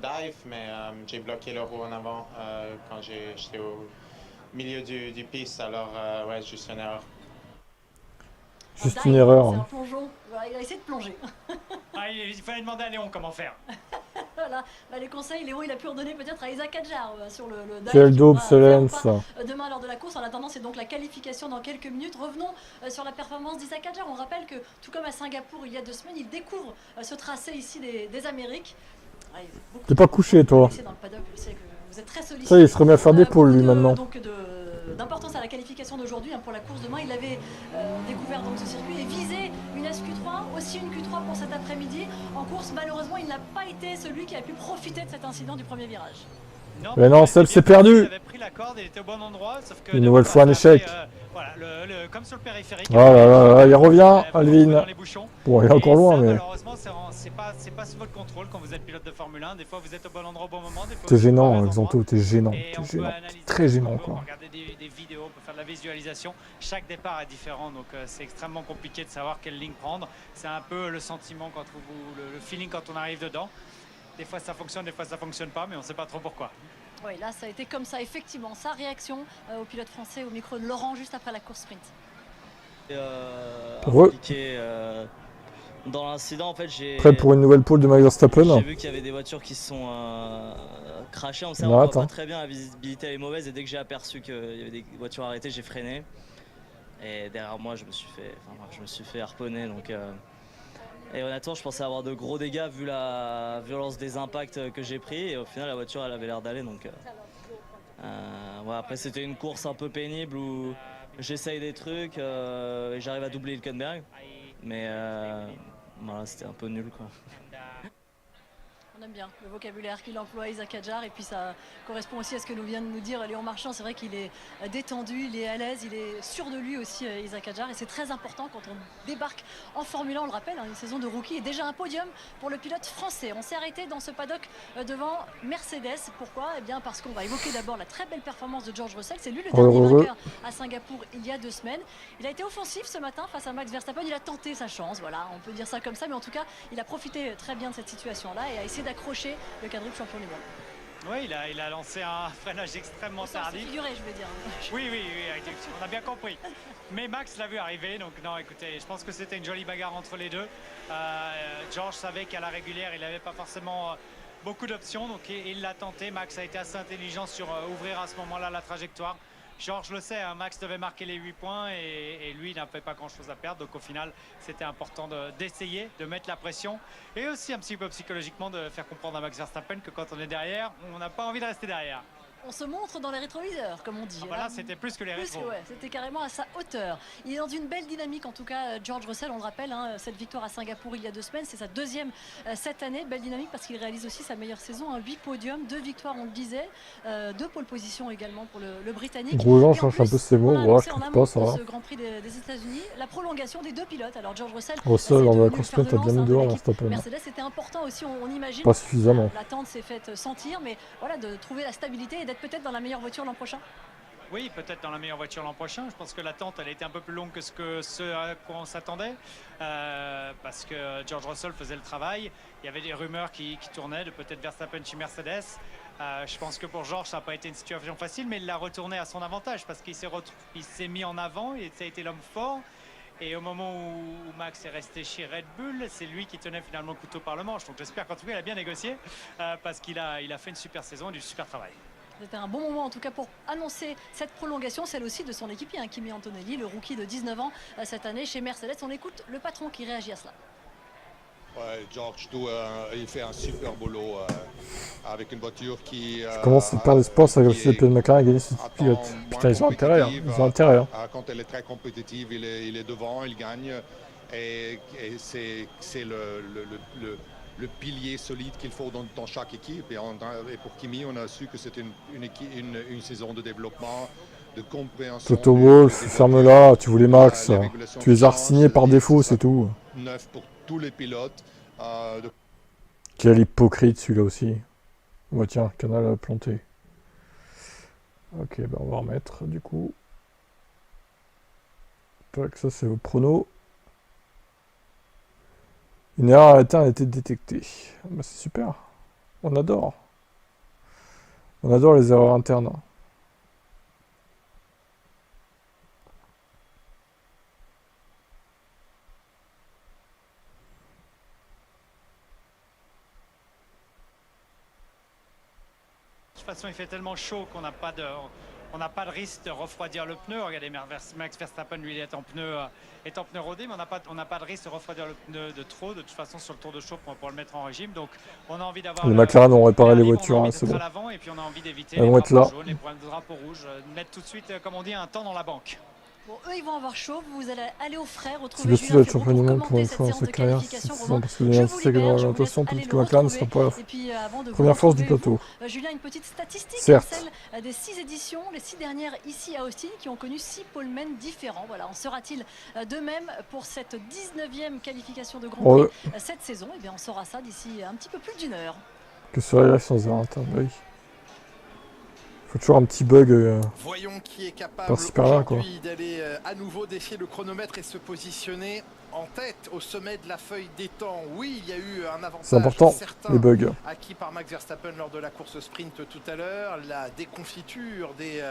dive, mais j'ai bloqué le roue en avant quand j'étais au milieu du piste. Alors, ouais, juste une erreur. Un Juste une dive, hein, c'est erreur. un plongeon. Voilà, il a essayé de plonger. Ah, il fallait demander à Léon comment faire. Voilà, bah, les conseils, Léo, il a pu redonner peut-être à Isaac Hadjar sur le dive Quel qu'il dope, pourra faire ou pas Solence. demain lors de la course. En attendant, c'est donc la qualification dans quelques minutes. Revenons sur la performance d'Isaac Hadjar. On rappelle que, tout comme à Singapour il y a 2 semaines, il découvre ce tracé ici des Amériques. Ah, il y a beaucoup T'es pas de temps couché, que vous toi. laissez dans le paddock, je sais que vous êtes très sollicité. Ça y est, il se remet à faire des poules, lui, maintenant. D'importance à la qualification d'aujourd'hui pour la course demain. Il avait découvert donc ce circuit et visé une SQ3, aussi une Q3 pour cet après-midi. En course, malheureusement, il n'a pas été celui qui a pu profiter de cet incident du premier virage. Mais non, Seb s'est perdu. Il avait pris la corde, il était au bon endroit, sauf que Une nouvelle fois un échec. Voilà, comme sur le périphérique. Oh là là, il revient, Dans Alvin. les bouchons. Bon, il est encore loin, ça, mais malheureusement, c'est pas sous votre contrôle quand vous êtes pilote de Formule 1. Des fois, vous êtes au bon endroit au bon moment. Des fois, t'es vous êtes au gênant, mauvais Xanto, endroit. t'es gênant. Et T'es on peut gênant. analyser T'es très ce qu'on gênant, veut, on peut quoi. regarder des vidéos, on peut faire de la visualisation. Chaque départ est différent, donc c'est extrêmement compliqué de savoir quelle ligne prendre. C'est un peu le sentiment quand le feeling quand on arrive dedans. Des fois ça fonctionne, des fois ça fonctionne pas, mais on sait pas trop pourquoi. Oui, là, ça a été comme ça, effectivement. Sa réaction au pilote français au micro de Laurent juste après la course sprint. Impliqué dans l'incident, en fait, Prêt pour une nouvelle pole de Max Verstappen. j'ai vu qu'il y avait des voitures qui se sont crashées. On sait, on voit pas très bien, la visibilité est mauvaise, et dès que j'ai aperçu qu'il y avait des voitures arrêtées, j'ai freiné. Et derrière moi, je me suis fait harponner. Donc, et honnêtement, je pensais avoir de gros dégâts vu la violence des impacts que j'ai pris. Et au final, la voiture, elle avait l'air d'aller. Donc, ouais, après, c'était une course un peu pénible où j'essaye des trucs et j'arrive à doubler Hülkenberg. Mais voilà, c'était un peu nul, quoi. On aime bien le vocabulaire qu'il emploie, Isaac Hadjar, et puis ça correspond aussi à ce que nous vient de nous dire Léon Marchand. C'est vrai qu'il est détendu, il est à l'aise, il est sûr de lui aussi, Isaac Hadjar, et c'est très important quand on débarque en Formule 1, on le rappelle, une saison de rookie et déjà un podium pour le pilote français. On s'est arrêté dans ce paddock devant Mercedes. Pourquoi? Eh bien parce qu'on va évoquer d'abord la très belle performance de George Russell. C'est lui le dernier vainqueur à Singapour il y a 2 semaines. Il a été offensif ce matin face à Max Verstappen, il a tenté sa chance, voilà, on peut dire ça comme ça, mais en tout cas, il a profité très bien de cette situation-là et a essayé d'accrocher le quadruple champion du monde. Oui, il a lancé un freinage extrêmement tardif. Figuré, je veux dire. Oui, on a bien compris. Mais Max l'a vu arriver, donc non, écoutez, je pense que c'était une jolie bagarre entre les deux. George savait qu'à la régulière, il n'avait pas forcément beaucoup d'options, donc il l'a tenté. Max a été assez intelligent sur ouvrir à ce moment-là la trajectoire. Georges le sait, hein, Max devait marquer les 8 points et lui n'avait pas grand chose à perdre, donc au final c'était important d'essayer de mettre la pression et aussi un petit peu psychologiquement de faire comprendre à Max Verstappen que quand on est derrière, on n'a pas envie de rester derrière. On se montre dans les rétroviseurs, comme on dit. Ah bah là, c'était plus que les rétros. Ouais, c'était carrément à sa hauteur. Il est dans une belle dynamique, en tout cas, George Russell, on le rappelle, hein, cette victoire à Singapour il y a 2 semaines, c'est sa deuxième cette année. Belle dynamique parce qu'il réalise aussi sa meilleure saison, 8 podiums, 2 victoires, on le disait, 2 pole positions également pour le Britannique. Grosjean change un peu ses mots, ouais, je trouve pas, ça va. Ce Grand Prix des États-Unis, la prolongation des 2 pilotes. Alors George Russell, Russell, dans la course sprint, a bien mis dehors Verstappen. Mercedes, c'était important aussi, on imagine. Pas suffisamment. L'attente s'est faite sentir, mais voilà, de trouver la stabilité et d'être peut-être dans la meilleure voiture l'an prochain. Oui, peut-être dans la meilleure voiture l'an prochain. Je pense que l'attente, elle a été un peu plus longue que ce à quoi on s'attendait, parce que George Russell faisait le travail. Il y avait des rumeurs qui tournaient de peut-être Verstappen chez Mercedes. Je pense que pour George, ça n'a pas été une situation facile, mais il l'a retourné à son avantage parce qu'il s'est mis en avant et ça a été l'homme fort. Et au moment où Max est resté chez Red Bull, c'est lui qui tenait finalement le couteau par le manche. Donc j'espère qu'en tout cas, il a bien négocié parce qu'il a fait une super saison et du super travail. C'était un bon moment en tout cas pour annoncer cette prolongation, celle aussi de son équipier, hein, Kimi Antonelli, le rookie de 19 ans cette année chez Mercedes. On écoute le patron qui réagit à cela. Ouais, George, il fait un super boulot avec une voiture qui... Je commence à perdre espoir, ça aussi les pilotes de McLaren à gagner cette pilote. Putain, ils ont intérêt, hein. Ils ont intérêt. Hein. Quand elle est très compétitive, il est devant, il gagne. Et c'est le pilier solide qu'il faut dans chaque équipe. Et pour Kimi, on a su que c'était une saison de développement, de compréhension. Toto Wolff, ferme-la, tu voulais Max. Tu les as re-signés par défaut, c'est tout. Neuf pour tous les pilotes. Quel hypocrite celui-là aussi. Ouais, tiens, canal a planté. Ok, ben on va remettre du coup. Tac, ça c'est au prono. Une erreur interne a été détectée. Bah, c'est super. On adore. On adore les erreurs internes. De toute façon, il fait tellement chaud qu'on n'a pas de risque de refroidir le pneu. Regardez, Max Verstappen, lui, il est en pneu rodé, mais on n'a pas de risque de refroidir le pneu de trop. De toute façon, sur le tour de chauffe, on va pouvoir le mettre en régime. Donc, on a envie d'avoir... Les McLaren ont réparé les voitures, hein, c'est bon. Et puis, on a envie d'éviter les drapeaux jaunes, les problèmes de drapeaux rouges. Mettre tout de suite, comme on dit, un temps dans la banque. Bon, eux, ils vont avoir chaud. Vous allez aller au frais, retrouver Sébastien Julien va être champion du monde pour une fois dans sa carrière. C'est parce que les insister que dans l'orientation, tandis que McLaren ne sera pas la première force du plateau. Julien, une petite statistique, certes. Celle des 6 éditions, les 6 dernières ici à Austin, qui ont connu 6 polemen différents. Voilà, en sera-t-il de même pour cette 19e qualification de Grand Prix cette saison? Eh bien, on saura ça d'ici un petit peu plus d'une heure. Que serait-il sans erreur interne? Oui. Faut toujours un petit bug Voyons qui est capable par-ci par-là, quoi. D'aller à nouveau défier le chronomètre et se positionner en tête au sommet de la feuille des temps. Oui, il y a eu un avantage. C'est important, les bugs. Acquis par Max Verstappen lors de la course sprint tout à l'heure. La déconfiture des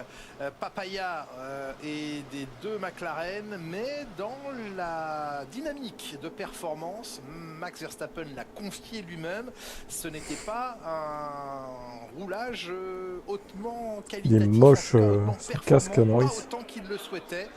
papayas et des 2 McLaren. Mais dans la dynamique de performance, Max Verstappen l'a confié lui-même. Ce n'était pas un roulage hautement qualitatif. Il est moche, ce casque Norris. Autant qu'il le souhaitait.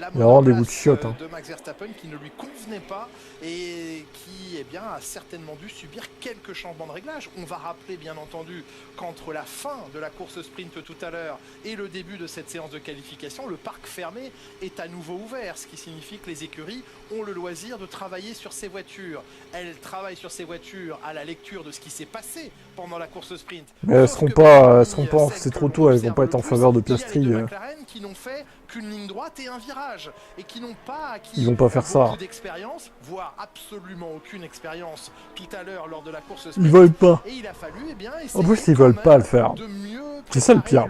La il y a vraiment des bouts de chiottes. De Max Verstappen qui ne lui convenait pas et qui a certainement dû subir quelques changements de réglage. On va rappeler bien entendu qu'entre la fin de la course sprint tout à l'heure et le début de cette séance de qualification, le parc fermé est à nouveau ouvert, ce qui signifie que les écuries ont le loisir de travailler sur ces voitures. Elles travaillent sur ces voitures à la lecture de ce qui s'est passé pendant la course sprint. Mais elles seront pas, c'est trop tôt, elles vont pas être en faveur de Piastri. Qui n'ont fait qu'une ligne droite et un virage et qui n'ont pas acquis ils vont pas faire ça. d'expérience, voire absolument aucune expérience tout à l'heure lors de la course sprint. Ils veulent pas. Et il a fallu en plus, ils veulent pas le faire. C'est ça le pire.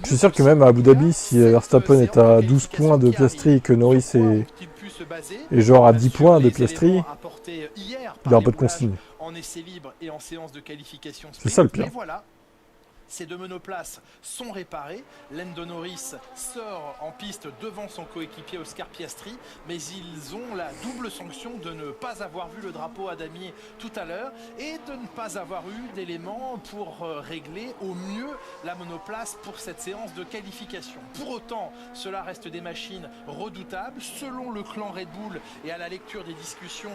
Je suis sûr que même à Abu Dhabi, si Verstappen est à 12 points de Piastri et que Norris est genre à 10 points de Piastri, il y a un peu de consigne. En essai libre et en séance de qualification. C'est ça le pire. Mais voilà. Ces 2 monoplaces sont réparées. Lando Norris sort en piste devant son coéquipier Oscar Piastri, mais ils ont la double sanction de ne pas avoir vu le drapeau à damier tout à l'heure et de ne pas avoir eu d'éléments pour régler au mieux la monoplace pour cette séance de qualification. Pour autant, cela reste des machines redoutables. Selon le clan Red Bull et à la lecture des discussions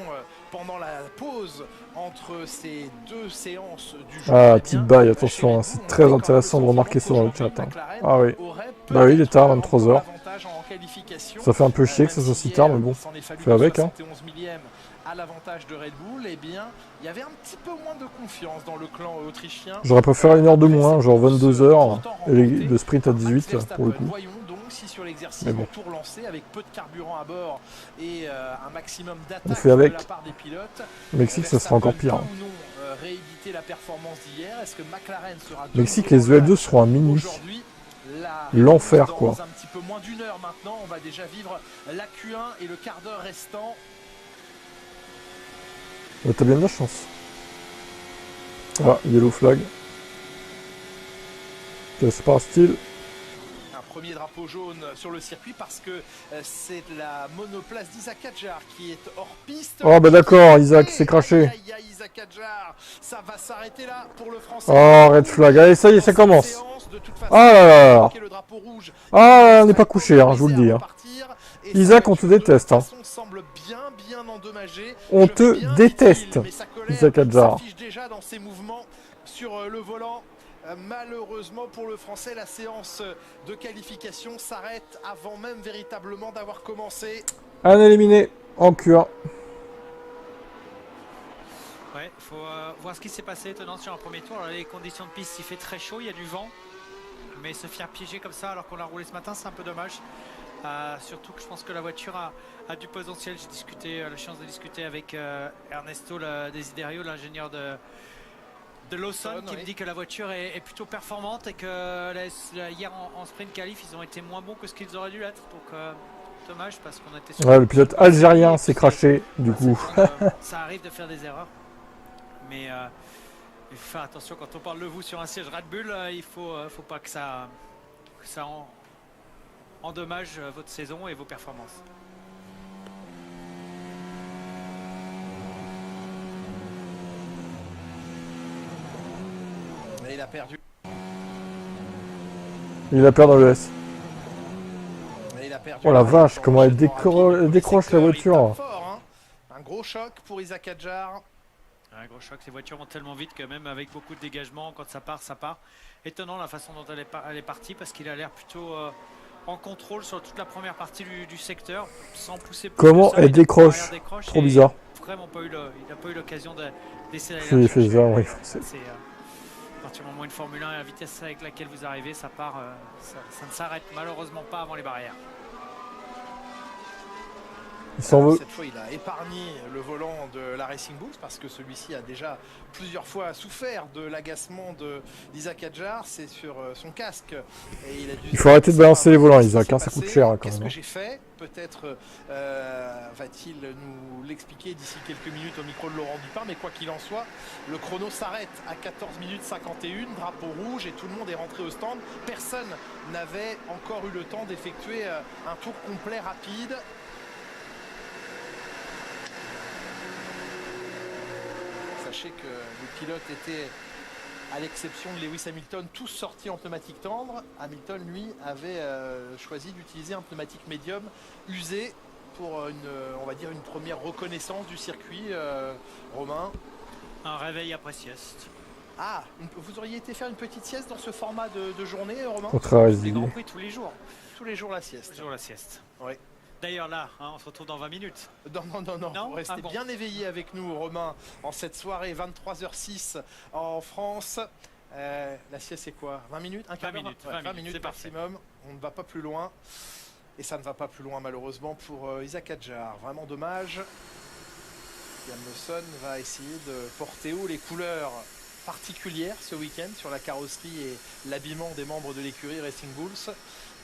pendant la pause entre ces 2 séances du jeu. Ah, petite baille, attention, hein, c'est très intéressant de remarquer ça dans le chat. Hein. Ah oui. Bah oui, il est tard, 23h. Ça fait un peu chier que ça soit si tard, mais bon, fais avec. Hein. À l'avantage de Red Bull, eh bien, il y avait un petit peu moins de confiance dans le clan autrichien. J'aurais préféré 1 heure de moins, genre 22h, et le sprint à 18 pour le coup. Voyons donc si sur l'exercice de tour lancé, avec peu de carburant à bord et un maximum d'attaque de la part des pilotes. Mexique, ça sera encore pire. Hein. Rééditer la performance d'hier. Est-ce que McLaren sera Mexique, les EL2 seront un mini. L'enfer, quoi. Dans un petit peu moins d'1 heure maintenant, on va déjà vivre la Q1 et le quart d'heure restant. T'as bien de la chance. Ah, yellow flag. Que se passe-t-il? Premier drapeau jaune sur le circuit parce que c'est la monoplace d'Isaac Hadjar qui est hors piste. Oh bah d'accord, Isaac s'est craché. Isaac Hadjar, ça va s'arrêter là pour le français. Oh, red flag, allez ça y est, ça commence. Ah là là. Ah, on n'est pas couché, hein, je vous le dis. Hein. Isaac, on te déteste. Hein. On te déteste, Isaac Hadjar. Déjà dans ses mouvements sur le volant. Malheureusement pour le français, la séance de qualification s'arrête avant même véritablement d'avoir commencé. Un éliminé en Q1. Ouais, il faut voir ce qui s'est passé étonnant sur un premier tour. Alors, les conditions de piste, il fait très chaud, il y a du vent. Mais se faire piéger comme ça alors qu'on l'a roulé ce matin, c'est un peu dommage. Surtout que je pense que la voiture a du potentiel. J'ai la chance de discuter avec Ernesto Desiderio, l'ingénieur de Lawson, qui me dit que la voiture est plutôt performante et que hier en sprint qualif ils ont été moins bons que ce qu'ils auraient dû être, donc dommage parce qu'on était sur le pilote algérien s'est craché du coup. Ça arrive de faire des erreurs, mais Et faire attention quand on parle de vous sur un siège Red Bull, il faut pas que ça endommage votre saison et vos performances. Et il a perdu. Il a perdu dans le S. Et il a perdu. Oh la vache, comment elle décroche la voiture. Fort, hein. Un gros choc pour Isaac Hadjar. Un gros choc, ces voitures vont tellement vite que même avec beaucoup de dégagement, quand ça part, ça part. Étonnant la façon dont elle est partie parce qu'il a l'air plutôt en contrôle sur toute la première partie du secteur, sans pousser plus. Comment elle décroche? Trop bizarre. Vraiment pas eu il n'a pas eu l'occasion d'essayer d'aller la chercher. Oui, c'est à partir du moment où une Formule 1 et la vitesse avec laquelle vous arrivez, ça part, ça ne s'arrête malheureusement pas avant les barrières. Cette fois, il a épargné le volant de la Racing Bulls parce que celui-ci a déjà plusieurs fois souffert de l'agacement d'Isaac Hadjar. C'est sur son casque. Et il faut arrêter de balancer les volants, Isaac, hein, ça coûte cher. Hein, qu'est-ce que j'ai fait? Peut-être va-t-il nous l'expliquer d'ici quelques minutes au micro de Laurent Dupin. Mais quoi qu'il en soit, le chrono s'arrête à 14 minutes 51, drapeau rouge et tout le monde est rentré au stand. Personne n'avait encore eu le temps d'effectuer un tour complet rapide. Sachez que les pilotes étaient, à l'exception de Lewis Hamilton, tous sortis en pneumatique tendre. Hamilton, lui, avait choisi d'utiliser un pneumatique médium usé pour on va dire une première reconnaissance du circuit. Romain. Un réveil après sieste. Ah, vous auriez été faire une petite sieste dans ce format de journée, Romain? Les Grands Prix tous les jours. Tous les jours la sieste. Tous les jours la sieste. Oui. D'ailleurs là, on se retrouve dans 20 minutes. Non, restez bien éveillés avec nous, Romain, en cette soirée, 23h06 en France. La sieste, c'est quoi? 20 minutes? Un quart d'heure? 20 minutes maximum. On ne va pas plus loin. Et ça ne va pas plus loin, malheureusement, pour Isaac Hadjar. Vraiment dommage. Liam Lawson va essayer de porter haut les couleurs particulières ce week-end sur la carrosserie et l'habillement des membres de l'écurie Racing Bulls,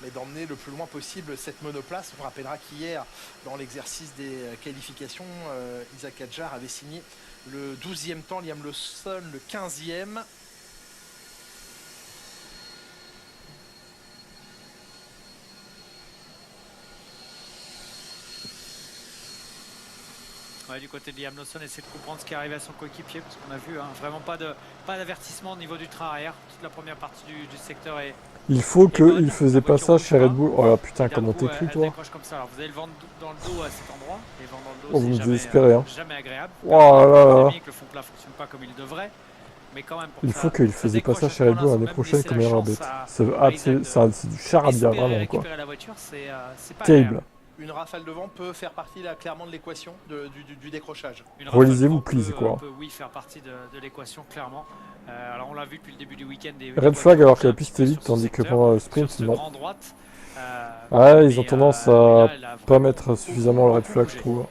mais d'emmener le plus loin possible cette monoplace. On rappellera qu'hier, dans l'exercice des qualifications, Isaac Hadjar avait signé le 12e temps, Liam Lawson le 15e. Ouais, du côté de Liam Lawson, essayer de comprendre ce qui arrive à son coéquipier, parce qu'on a vu vraiment pas d'avertissement au niveau du train arrière. Toute la première partie du secteur est... Il faut qu'il faisait pas ça chez Red Bull. Oh là putain, comment t'écris toi? Comme ça. Alors, vous avez le vent dans le dos à cet endroit. Et le vent dans le dos, vous me désespérez. Jamais agréable. Oh là là. Le fond plat ne fonctionne pas comme il devrait. Mais quand même, il faut qu'il faisait pas ça chez Red Bull l'année prochaine comme erreur bête. C'est du charabia vraiment quoi. Terrible. Une rafale de vent peut faire partie là, clairement de l'équation du décrochage. Relisez-vous, please, quoi. Peut, oui, faire partie de l'équation, clairement. Alors, on l'a vu depuis le début du week-end. Red flag alors que la piste est vite, tandis que pendant le sprint, non. Ah, ils ont tendance à pas mettre suffisamment le red flag, je trouve.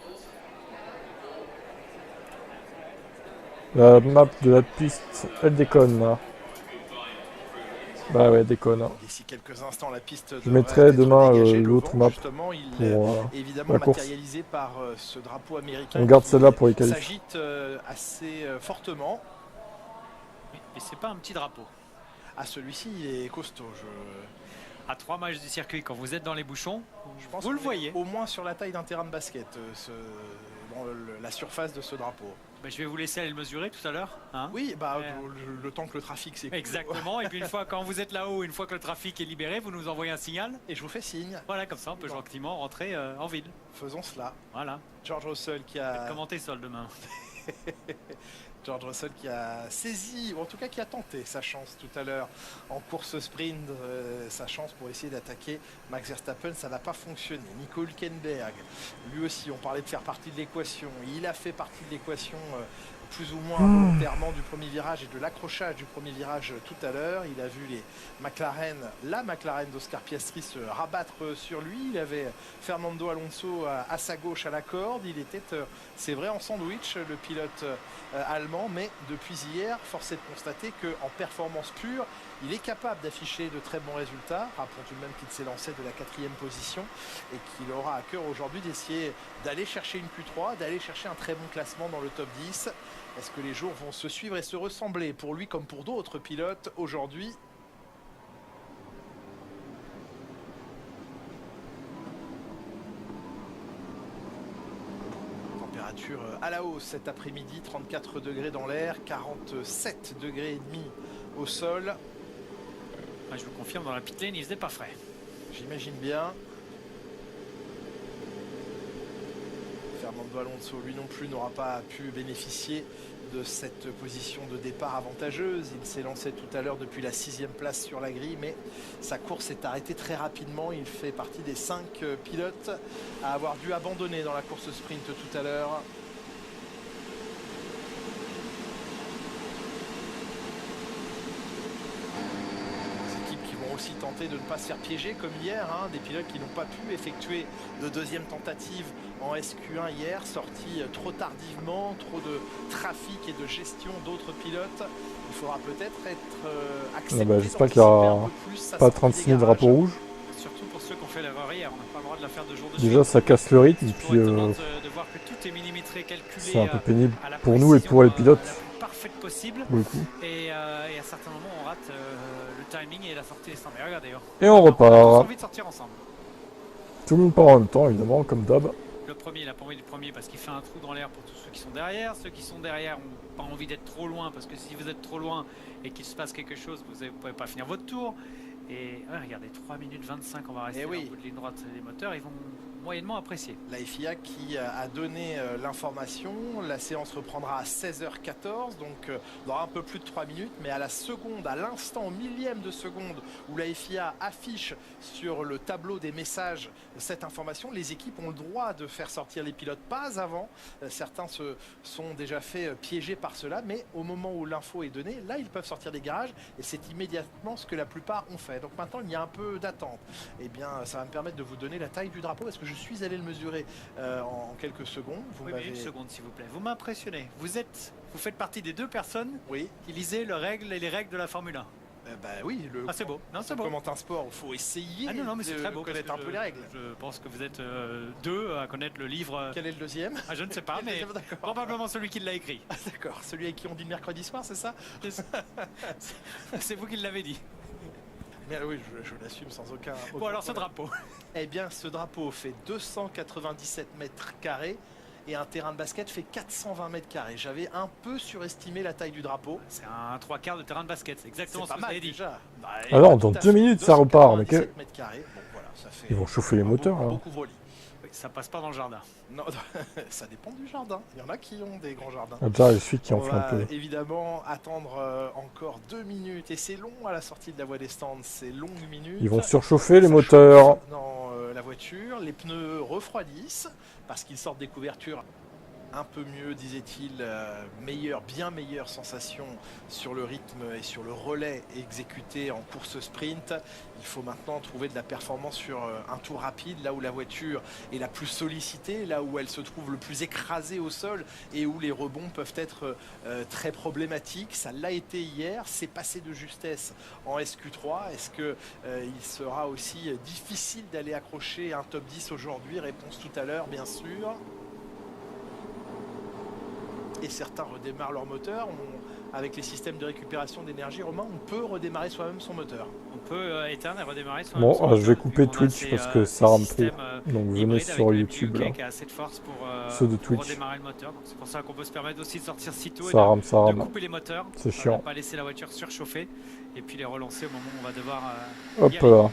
La map de la piste, elle déconne, là. Bah ouais, déconne. D'ici quelques instants, la piste je mettrai demain l'autre map pour évidemment la course. Matérialisé par ce drapeau américain. On garde celle-là pour les qualifs. S'agite assez fortement. Mais c'est pas un petit drapeau. Ah, celui-ci, il est costaud. À 3 matchs du circuit, quand vous êtes dans les bouchons, je pense vous le voyez. Au moins sur la taille d'un terrain de basket, dans la surface de ce drapeau. Bah, je vais vous laisser aller le mesurer tout à l'heure. Hein, oui, le temps que le trafic s'écoule. Exactement. Et puis une fois, quand vous êtes là-haut, une fois que le trafic est libéré, vous nous envoyez un signal. Et je vous fais signe. Voilà, comme ça, on peut gentiment rentrer en ville. Faisons cela. Voilà. George Russell qui a... Commenter sol demain. George Russell qui a saisi, ou en tout cas qui a tenté sa chance tout à l'heure en course sprint, sa chance pour essayer d'attaquer Max Verstappen, ça n'a pas fonctionné. Nico Hülkenberg, lui aussi, on parlait de faire partie de l'équation, il a fait partie de l'équation plus ou moins volontairement du premier virage et de l'accrochage du premier virage tout à l'heure. Il a vu la McLaren d'Oscar Piastri se rabattre sur lui. Il avait Fernando Alonso à sa gauche à la corde. Il était, c'est vrai, en sandwich, le pilote allemand, mais depuis hier, force est de constater qu'en performance pure, il est capable d'afficher de très bons résultats. Rappelons tout de même qu'il s'est lancé de la 4e position et qu'il aura à cœur aujourd'hui d'essayer d'aller chercher une Q3, d'aller chercher un très bon classement dans le top 10. Est-ce que les jours vont se suivre et se ressembler pour lui comme pour d'autres pilotes aujourd'hui? Température à la hausse cet après-midi, 34 degrés dans l'air, 47 degrés et demi au sol. Je vous confirme, dans la pit lane, il faisait pas frais. J'imagine bien. Fernando Alonso, lui non plus, n'aura pas pu bénéficier de cette position de départ avantageuse. Il s'est lancé tout à l'heure depuis la 6e place sur la grille, mais sa course s'est arrêtée très rapidement. Il fait partie des 5 pilotes à avoir dû abandonner dans la course sprint tout à l'heure. Aussi tenter de ne pas se faire piéger comme hier, hein, des pilotes qui n'ont pas pu effectuer de deuxième tentative en SQ1 hier, sortis trop tardivement, trop de trafic et de gestion d'autres pilotes. Il faudra peut-être être accepté. J'espère qu'il n'y aura pas 36 000 drapeaux rouges. Surtout pour ceux qui ont fait l'erreur hier, on n'a pas le droit de la faire de jour de Déjà suite. ça casse le rythme, et puis de voir que tout est millimétré, calculé, c'est un peu pénible pour nous et pour les pilotes. Parfaite possible. Et à certains moments on rate le timing et la sortie des stands. Mais regardez, et on repart. On a envie de sortir ensemble. Tout le monde part en même temps évidemment comme d'hab. Le premier, il a pas envie du premier parce qu'il fait un trou dans l'air pour tous ceux qui sont derrière. Ceux qui sont derrière n'ont pas envie d'être trop loin parce que si vous êtes trop loin et qu'il se passe quelque chose, vous ne pouvez pas finir votre tour. Et ouais, regardez, 3 minutes 25, on va rester au bout de ligne droite. Les moteurs, ils vont moyennement apprécier. La FIA qui a donné l'information. La séance reprendra à 16h14, donc dans un peu plus de 3 minutes, mais à la seconde, à l'instant, au millième de seconde où la FIA affiche sur le tableau des messages cette information, les équipes ont le droit de faire sortir les pilotes, pas avant. Certains se sont déjà fait piéger par cela, mais au moment où l'info est donnée, là ils peuvent sortir des garages et c'est immédiatement ce que la plupart ont fait. Donc maintenant il y a un peu d'attente. Et bien ça va me permettre de vous donner la taille du drapeau parce que je suis allé le mesurer en quelques secondes. Oui, mais une seconde s'il vous plaît. Vous m'impressionnez. Vous faites partie des 2 personnes qui lisaient les règles de la Formule 1. Bah oui, c'est beau. Non, c'est beau. Comment un sport, il faut essayer mais c'est très beau, connaître un peu les règles. Je pense que vous êtes 2 à connaître le livre. Quel est le deuxième? Je ne sais pas, mais probablement celui qui l'a écrit. D'accord, celui avec qui on dit le mercredi soir, c'est ça? C'est vous qui l'avez dit. Mais oui, je l'assume sans aucun bon, alors ce drapeau. Eh bien, ce drapeau fait 297 mètres carrés et un terrain de basket fait 420 mètres carrés. J'avais un peu surestimé la taille du drapeau. C'est un 3/4 de terrain de basket, c'est exactement ce que vous avez dit. Déjà. Alors, dans 2 minutes, ça repart. Mais mètres carrés. Bon, voilà, ça fait ils vont chauffer les moteurs. Beaucoup voler. Oui, ça passe pas dans le jardin. Non, ça dépend du jardin. Il y en a qui ont des grands jardins. Déjà, celui qui enfle un peu. Évidemment, attendre encore 2 minutes. Et c'est long à la sortie de la voie des stands. C'est longues minutes. Ils vont surchauffer les moteurs. Dans la voiture, les pneus refroidissent parce qu'ils sortent des couvertures un peu mieux, disait-il, bien meilleure sensation sur le rythme et sur le relais exécuté en course sprint. Il faut maintenant trouver de la performance sur un tour rapide, là où la voiture est la plus sollicitée, là où elle se trouve le plus écrasée au sol et où les rebonds peuvent être très problématiques. Ça l'a été hier, c'est passé de justesse en SQ3. Est-ce qu'il sera aussi difficile d'aller accrocher un top 10 aujourd'hui? Réponse tout à l'heure, bien sûr. Et certains redémarrent leur moteur. Avec les systèmes de récupération d'énergie, Romain, on peut redémarrer soi-même son moteur. On peut éteindre et redémarrer soi-même son moteur. Je vais couper Twitch parce que ça rame trop. Donc venez sur YouTube là. Qui a assez de force pour, ceux de Twitch. Pour redémarrer le moteur. C'est pour ça qu'on peut se permettre aussi de sortir si tôt ça rame. de couper les moteurs. C'est chiant. Ne pas laisser la voiture surchauffer et puis les relancer au moment où on va devoir. Hop là.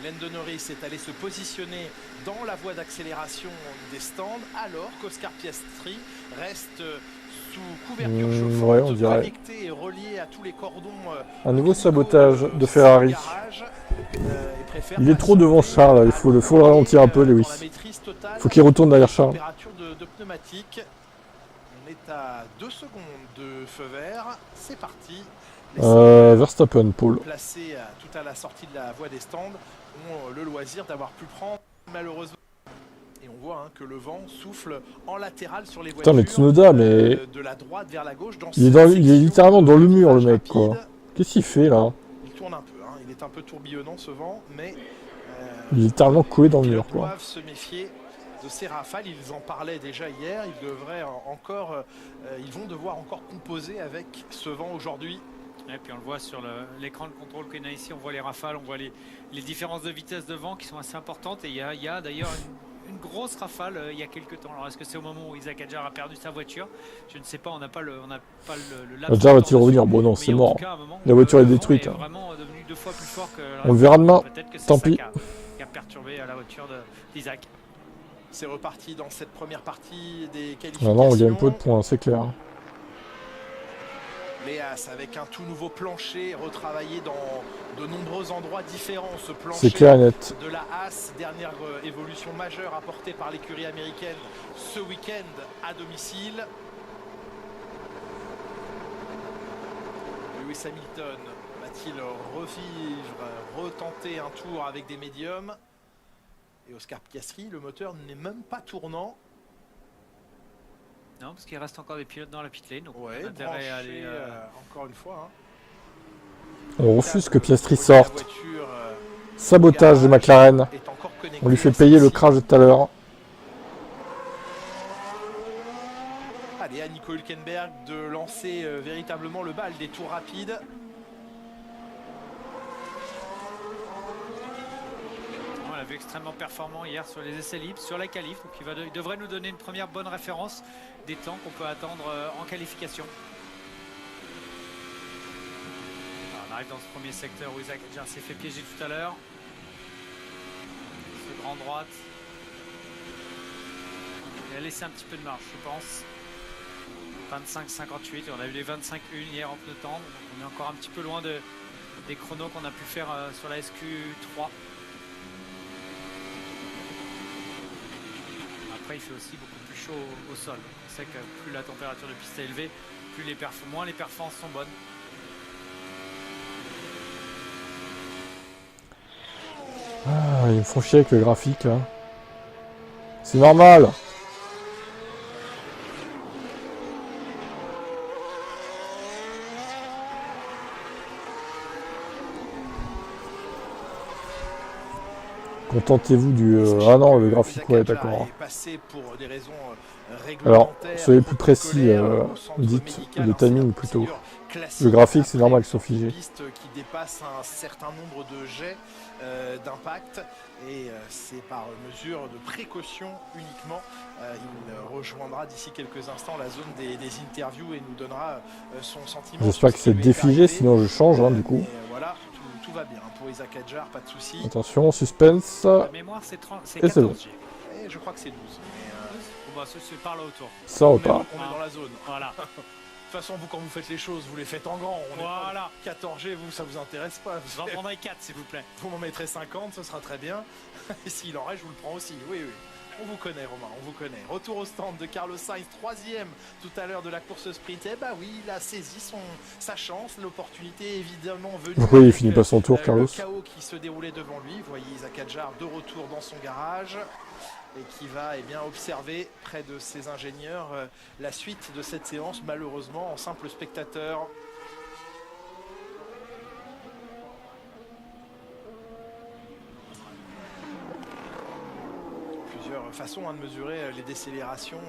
Lando Norris est allé se positionner dans la voie d'accélération des stands alors qu'Oscar Piastri reste sous couverture chauffante, connecté et relié à tous les cordons. Un nouveau sabotage de Ferrari. Il est trop devant Charles, il faut le ralentir un peu, Lewis. Il faut qu'il retourne derrière Charles. De pneumatique. On est à 2 secondes de feu vert. C'est parti. Verstappen, Paul. Placés tout à la sortie de la voie des stands ont le loisir d'avoir pu prendre malheureusement. Et on voit que le vent souffle en latéral sur les voitures. Putain, mais Tsunoda, mais de la droite vers la gauche. Il est littéralement dans le mur, le mec, quoi. Qu'est-ce qu'il fait là? Il tourne un peu, il est un peu tourbillonnant ce vent, mais il est littéralement collé dans le mur, quoi. Ils doivent se méfier ces rafales. Ils en parlaient déjà hier. Ils vont devoir encore composer avec ce vent aujourd'hui. Et puis on le voit sur l'écran de contrôle qu'on a ici, on voit les rafales, on voit les différences de vitesse de vent qui sont assez importantes. Et il y a d'ailleurs une grosse rafale il y a quelques temps. Alors est-ce que c'est au moment où Isaac Hadjar a perdu sa voiture? Je ne sais pas, on n'a pas le Hadjar va-t-il revenir? Bon non, c'est mort. La voiture est détruite. Est vraiment devenu 2 fois plus fort que on le verra demain. Tant pis. Qui a perturbé la voiture d'Isaac. C'est reparti dans cette première partie des qualifications. Non, on gagne peu de points, c'est clair. Les As avec un tout nouveau plancher retravaillé dans de nombreux endroits différents. Ce plancher clair et net. De la As, dernière évolution majeure apportée par l'écurie américaine ce week-end à domicile. Lewis Hamilton va-t-il retenter un tour avec des médiums? Et Oscar Piastri, le moteur n'est même pas tournant. Non, parce qu'il reste encore des pilotes dans la pit lane, donc ouais, on a intérêt à aller... encore une fois. On refuse que Piastri sorte. Sabotage de McLaren. On lui fait payer le crash de tout à l'heure. Allez, à Nico Hülkenberg de lancer véritablement le bal des tours rapides. On l'a vu extrêmement performant hier sur les essais libres, sur la qualif, donc il devrait nous donner une première bonne référence des temps qu'on peut attendre en qualification. Alors, on arrive dans ce premier secteur où Isaac Hadjar s'est fait piéger tout à l'heure. Ce grand droite. Il a laissé un petit peu de marge, je pense. 25-58, on a eu les 25-1 hier en pneu tendre. On est encore un petit peu loin des chronos qu'on a pu faire sur la SQ3. Après, il fait aussi beaucoup plus chaud au sol. On sait que plus la température de piste est élevée, moins les performances sont bonnes. Ah, ils me font chier avec le graphique là. C'est normal. Contentez-vous du... Ah non, le graphique, ouais, d'accord. Alors, soyez plus précis, dites le timing plutôt. Le graphique, c'est normal qu'ils soient figés. Qui dépasse un certain nombre de jets d'impact et c'est par mesure de précaution uniquement. Il rejoindra d'ici quelques instants la zone des interviews et nous donnera son sentiment. J'espère que c'est défigé, sinon je change du coup. Et voilà, tout va bien pour Isaac Hadjar, pas de soucis. Attention, suspense. La mémoire, c'est 14 bon. Et je crois que c'est 12. C'est par là autour. Ça repart. On est dans la zone. Voilà. De toute façon, vous, quand vous faites les choses, vous les faites en grand. Voilà. 14G, vous, ça vous intéresse pas. Vous en prendrez 4, s'il vous plaît. Vous m'en mettrez 50, ce sera très bien. Et s'il en reste, je vous le prends aussi. Oui, oui. On vous connaît, Romain, on vous connaît. Retour au stand de Carlos Sainz, 3e tout à l'heure de la course sprint. Eh bah oui, il a saisi sa chance, l'opportunité évidemment venue. Pourquoi il finit pas son tour, Carlos? Le chaos qui se déroulait devant lui. Vous voyez Isaac Hadjar de retour dans son garage et qui va observer près de ses ingénieurs la suite de cette séance, malheureusement en simple spectateur. Façon de mesurer les décélérations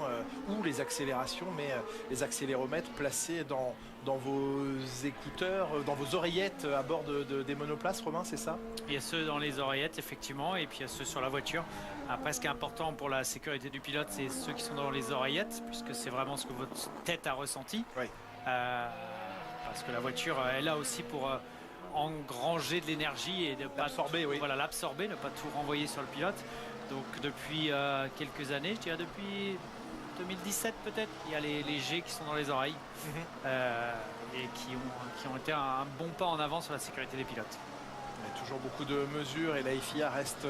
ou les accélérations, mais les accéléromètres placés dans vos écouteurs, dans vos oreillettes à bord des monoplaces, Romain, c'est ça? Il y a ceux dans les oreillettes, effectivement, et puis il y a ceux sur la voiture. Après, ce qui est important pour la sécurité du pilote, c'est ceux qui sont dans les oreillettes, puisque c'est vraiment ce que votre tête a ressenti. Oui. Parce que la voiture est là aussi pour engranger de l'énergie et ne pas l'absorber, oui. Voilà, l'absorber, ne pas tout renvoyer sur le pilote. Donc depuis quelques années, je dirais depuis 2017 peut-être, il y a les G qui sont dans les oreilles et qui ont été un bon pas en avant sur la sécurité des pilotes. Il y a toujours beaucoup de mesures et la FIA reste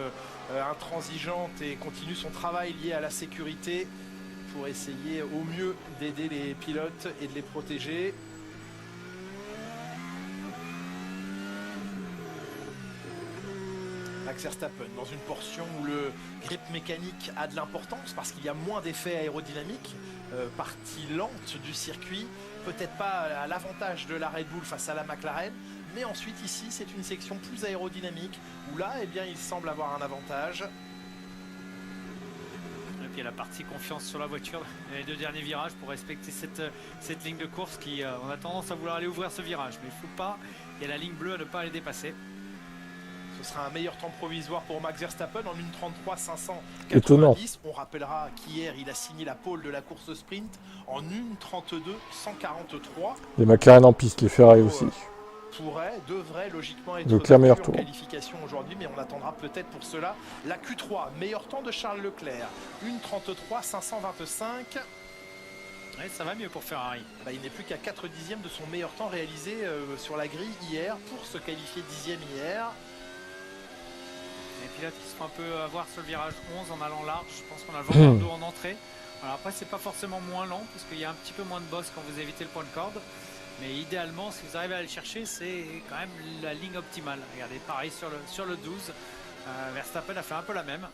intransigeante et continue son travail lié à la sécurité pour essayer au mieux d'aider les pilotes et de les protéger. Max Verstappen dans une portion où le grip mécanique a de l'importance parce qu'il y a moins d'effets aérodynamiques, partie lente du circuit, peut-être pas à l'avantage de la Red Bull face à la McLaren, mais ensuite ici c'est une section plus aérodynamique où là il semble avoir un avantage. Puis la partie confiance sur la voiture, les 2 derniers virages pour respecter cette ligne de course qui, on a tendance à vouloir aller ouvrir ce virage. Mais il ne faut pas, il y a la ligne bleue à ne pas aller dépasser. Ce sera un meilleur temps provisoire pour Max Verstappen en 1:33 Étonnant. 590. On rappellera qu'hier, il a signé la pole de la course sprint en 1:32 143. Les McLaren en piste, les Ferrari aussi. Devrait logiquement être Leclerc meilleur en tour. qualification aujourd'hui, mais on attendra peut-être pour cela la Q3. Meilleur temps de Charles Leclerc, 1:33 525. Ouais, ça va mieux pour Ferrari. Il n'est plus qu'à 4 dixièmes de son meilleur temps réalisé sur la grille hier pour se qualifier 10e hier. Les pilotes qui se font un peu avoir sur le virage 11 en allant large. Je pense qu'on a le vent dans le dos en entrée. Alors après, c'est pas forcément moins lent parce qu'il y a un petit peu moins de boss quand vous évitez le point de corde. Mais idéalement, si vous arrivez à aller chercher, c'est quand même la ligne optimale. Regardez, pareil sur le 12. Verstappen a fait un peu la même.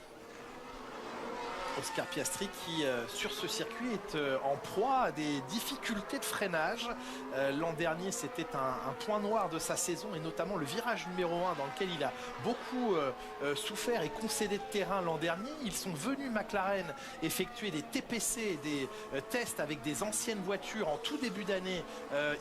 Oscar Piastri qui sur ce circuit est en proie à des difficultés de freinage. L'an dernier c'était un point noir de sa saison et notamment le virage numéro 1 dans lequel il a beaucoup souffert et concédé de terrain l'an dernier. Ils sont venus McLaren effectuer des TPC, des tests avec des anciennes voitures en tout début d'année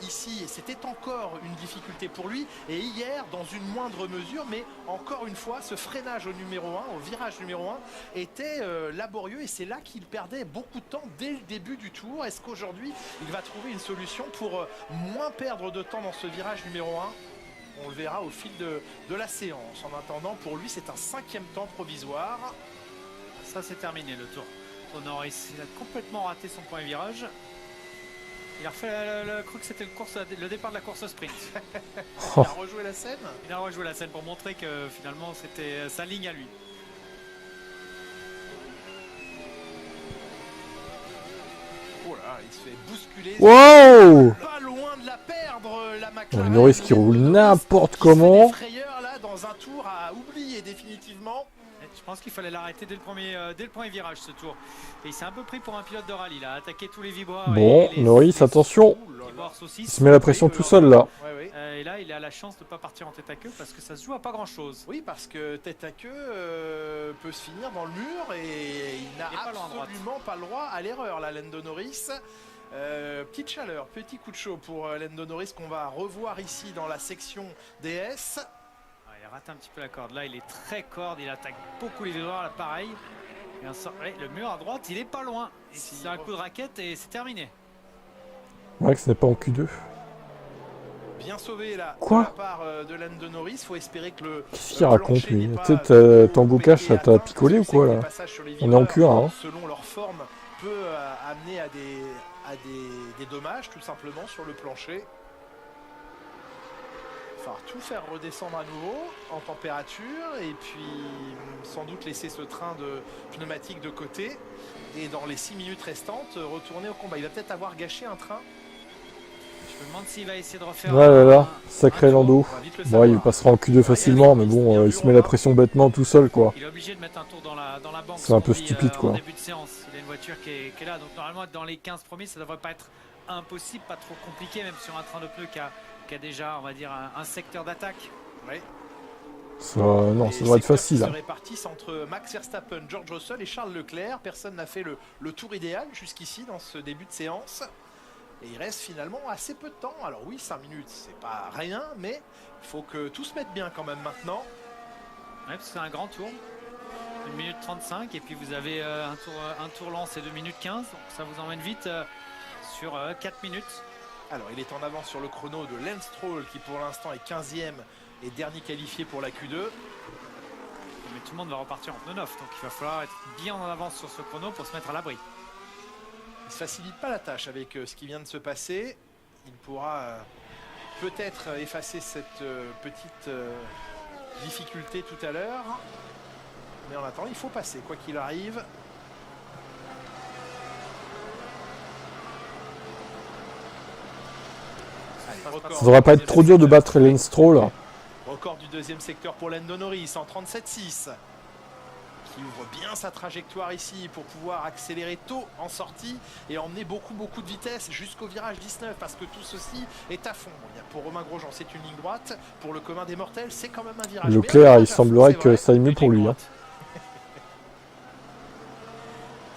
ici et c'était encore une difficulté pour lui. Et hier dans une moindre mesure, mais encore une fois ce freinage au numéro 1, au virage numéro 1 était laborieux. Et c'est là qu'il perdait beaucoup de temps dès le début du tour. Est-ce qu'aujourd'hui il va trouver une solution pour moins perdre de temps dans ce virage numéro 1? On le verra au fil de la séance. En attendant, pour lui c'est un 5e temps provisoire. Ça c'est terminé le tour. Norris, il a complètement raté son point de virage. Il a refait cru que c'était le départ de la course sprint. Il a rejoué la scène. Il a rejoué la scène pour montrer que finalement c'était sa ligne à lui. Oh là, il se fait bousculer. Wow! Pas loin de la perdre, la McLaren. Norris qui roule n'importe comment. Il se fait des frayeurs là dans un tour à oublier définitivement. Je pense qu'il fallait l'arrêter dès le premier virage ce tour. Et il s'est un peu pris pour un pilote de rallye. Il a attaqué tous les viboires. Bon, Norris, attention. Il se met la pression tout seul là. Et là, il a la chance de ne pas partir en tête à queue parce que ça se joue à pas grand chose. Oui, parce que tête à queue peut se finir dans le mur et il n'a absolument pas le droit à l'erreur, la Lando Norris. Petite chaleur, petit coup de chaud pour Lando Norris qu'on va revoir ici dans la section DS. Il rate un petit peu la corde. Là, il est très corde. Il attaque beaucoup les viboires. Là, pareil. Et le mur à droite, il est pas loin. C'est un coup de raquette et c'est terminé. Ouais, que ce n'est pas en Q2. Bien sauvé là de la part de Lando Norris. Faut espérer que le. Qu'est-ce qu'il raconte lui? Peut-être Tango Cash, ça t'a picolé ou quoi là? On est en Q1. Hein. Selon leur forme, peut amener à des dommages tout simplement sur le plancher. Enfin, tout faire redescendre à nouveau en température et puis sans doute laisser ce train de pneumatique de côté et dans les 6 minutes restantes retourner au combat. Il va peut-être avoir gâché un train. Je me demande s'il va essayer de refaire. Ouais, là, sacré Lando. Bon, il passera en Q2 facilement, mais bon, il se met la pression bêtement tout seul quoi. Il est obligé de mettre un tour dans la banque. C'est un peu stupide quoi. En début de séance, il a une voiture qui est là, donc normalement dans les 15 premiers, ça devrait pas être impossible, pas trop compliqué, même sur un train de pneus qui a déjà, on va dire, un secteur d'attaque. Oui. Non, ça devrait être facile. Se répartissent entre Max Verstappen, George Russell et Charles Leclerc. Personne n'a fait le tour idéal jusqu'ici dans ce début de séance. Et il reste finalement assez peu de temps. Alors oui, 5 minutes, c'est pas rien, mais il faut que tout se mette bien quand même maintenant. Ouais, c'est un grand tour. 1 minute 35 et puis vous avez un tour lent, c'est 2 minutes 15. Donc ça vous emmène vite sur 4 minutes. Alors il est en avance sur le chrono de Lance Stroll qui pour l'instant est 15e et dernier qualifié pour la Q2. Mais tout le monde va repartir en pneu neuf, donc il va falloir être bien en avance sur ce chrono pour se mettre à l'abri. Il ne se facilite pas la tâche avec ce qui vient de se passer. Il pourra peut-être effacer cette petite difficulté tout à l'heure. Mais en attendant, il faut passer, quoi qu'il arrive. Ça devrait pas être trop dur de battre Lance Stroll. Record du deuxième secteur pour Lando Norris en 37,6. Qui ouvre bien sa trajectoire ici pour pouvoir accélérer tôt en sortie et emmener beaucoup de vitesse jusqu'au virage 19 parce que tout ceci est à fond. Pour Romain Grosjean, c'est une ligne droite. Pour le commun des mortels, c'est quand même un virage. Leclerc, il semblerait que ça aille mieux pour lui. Hein.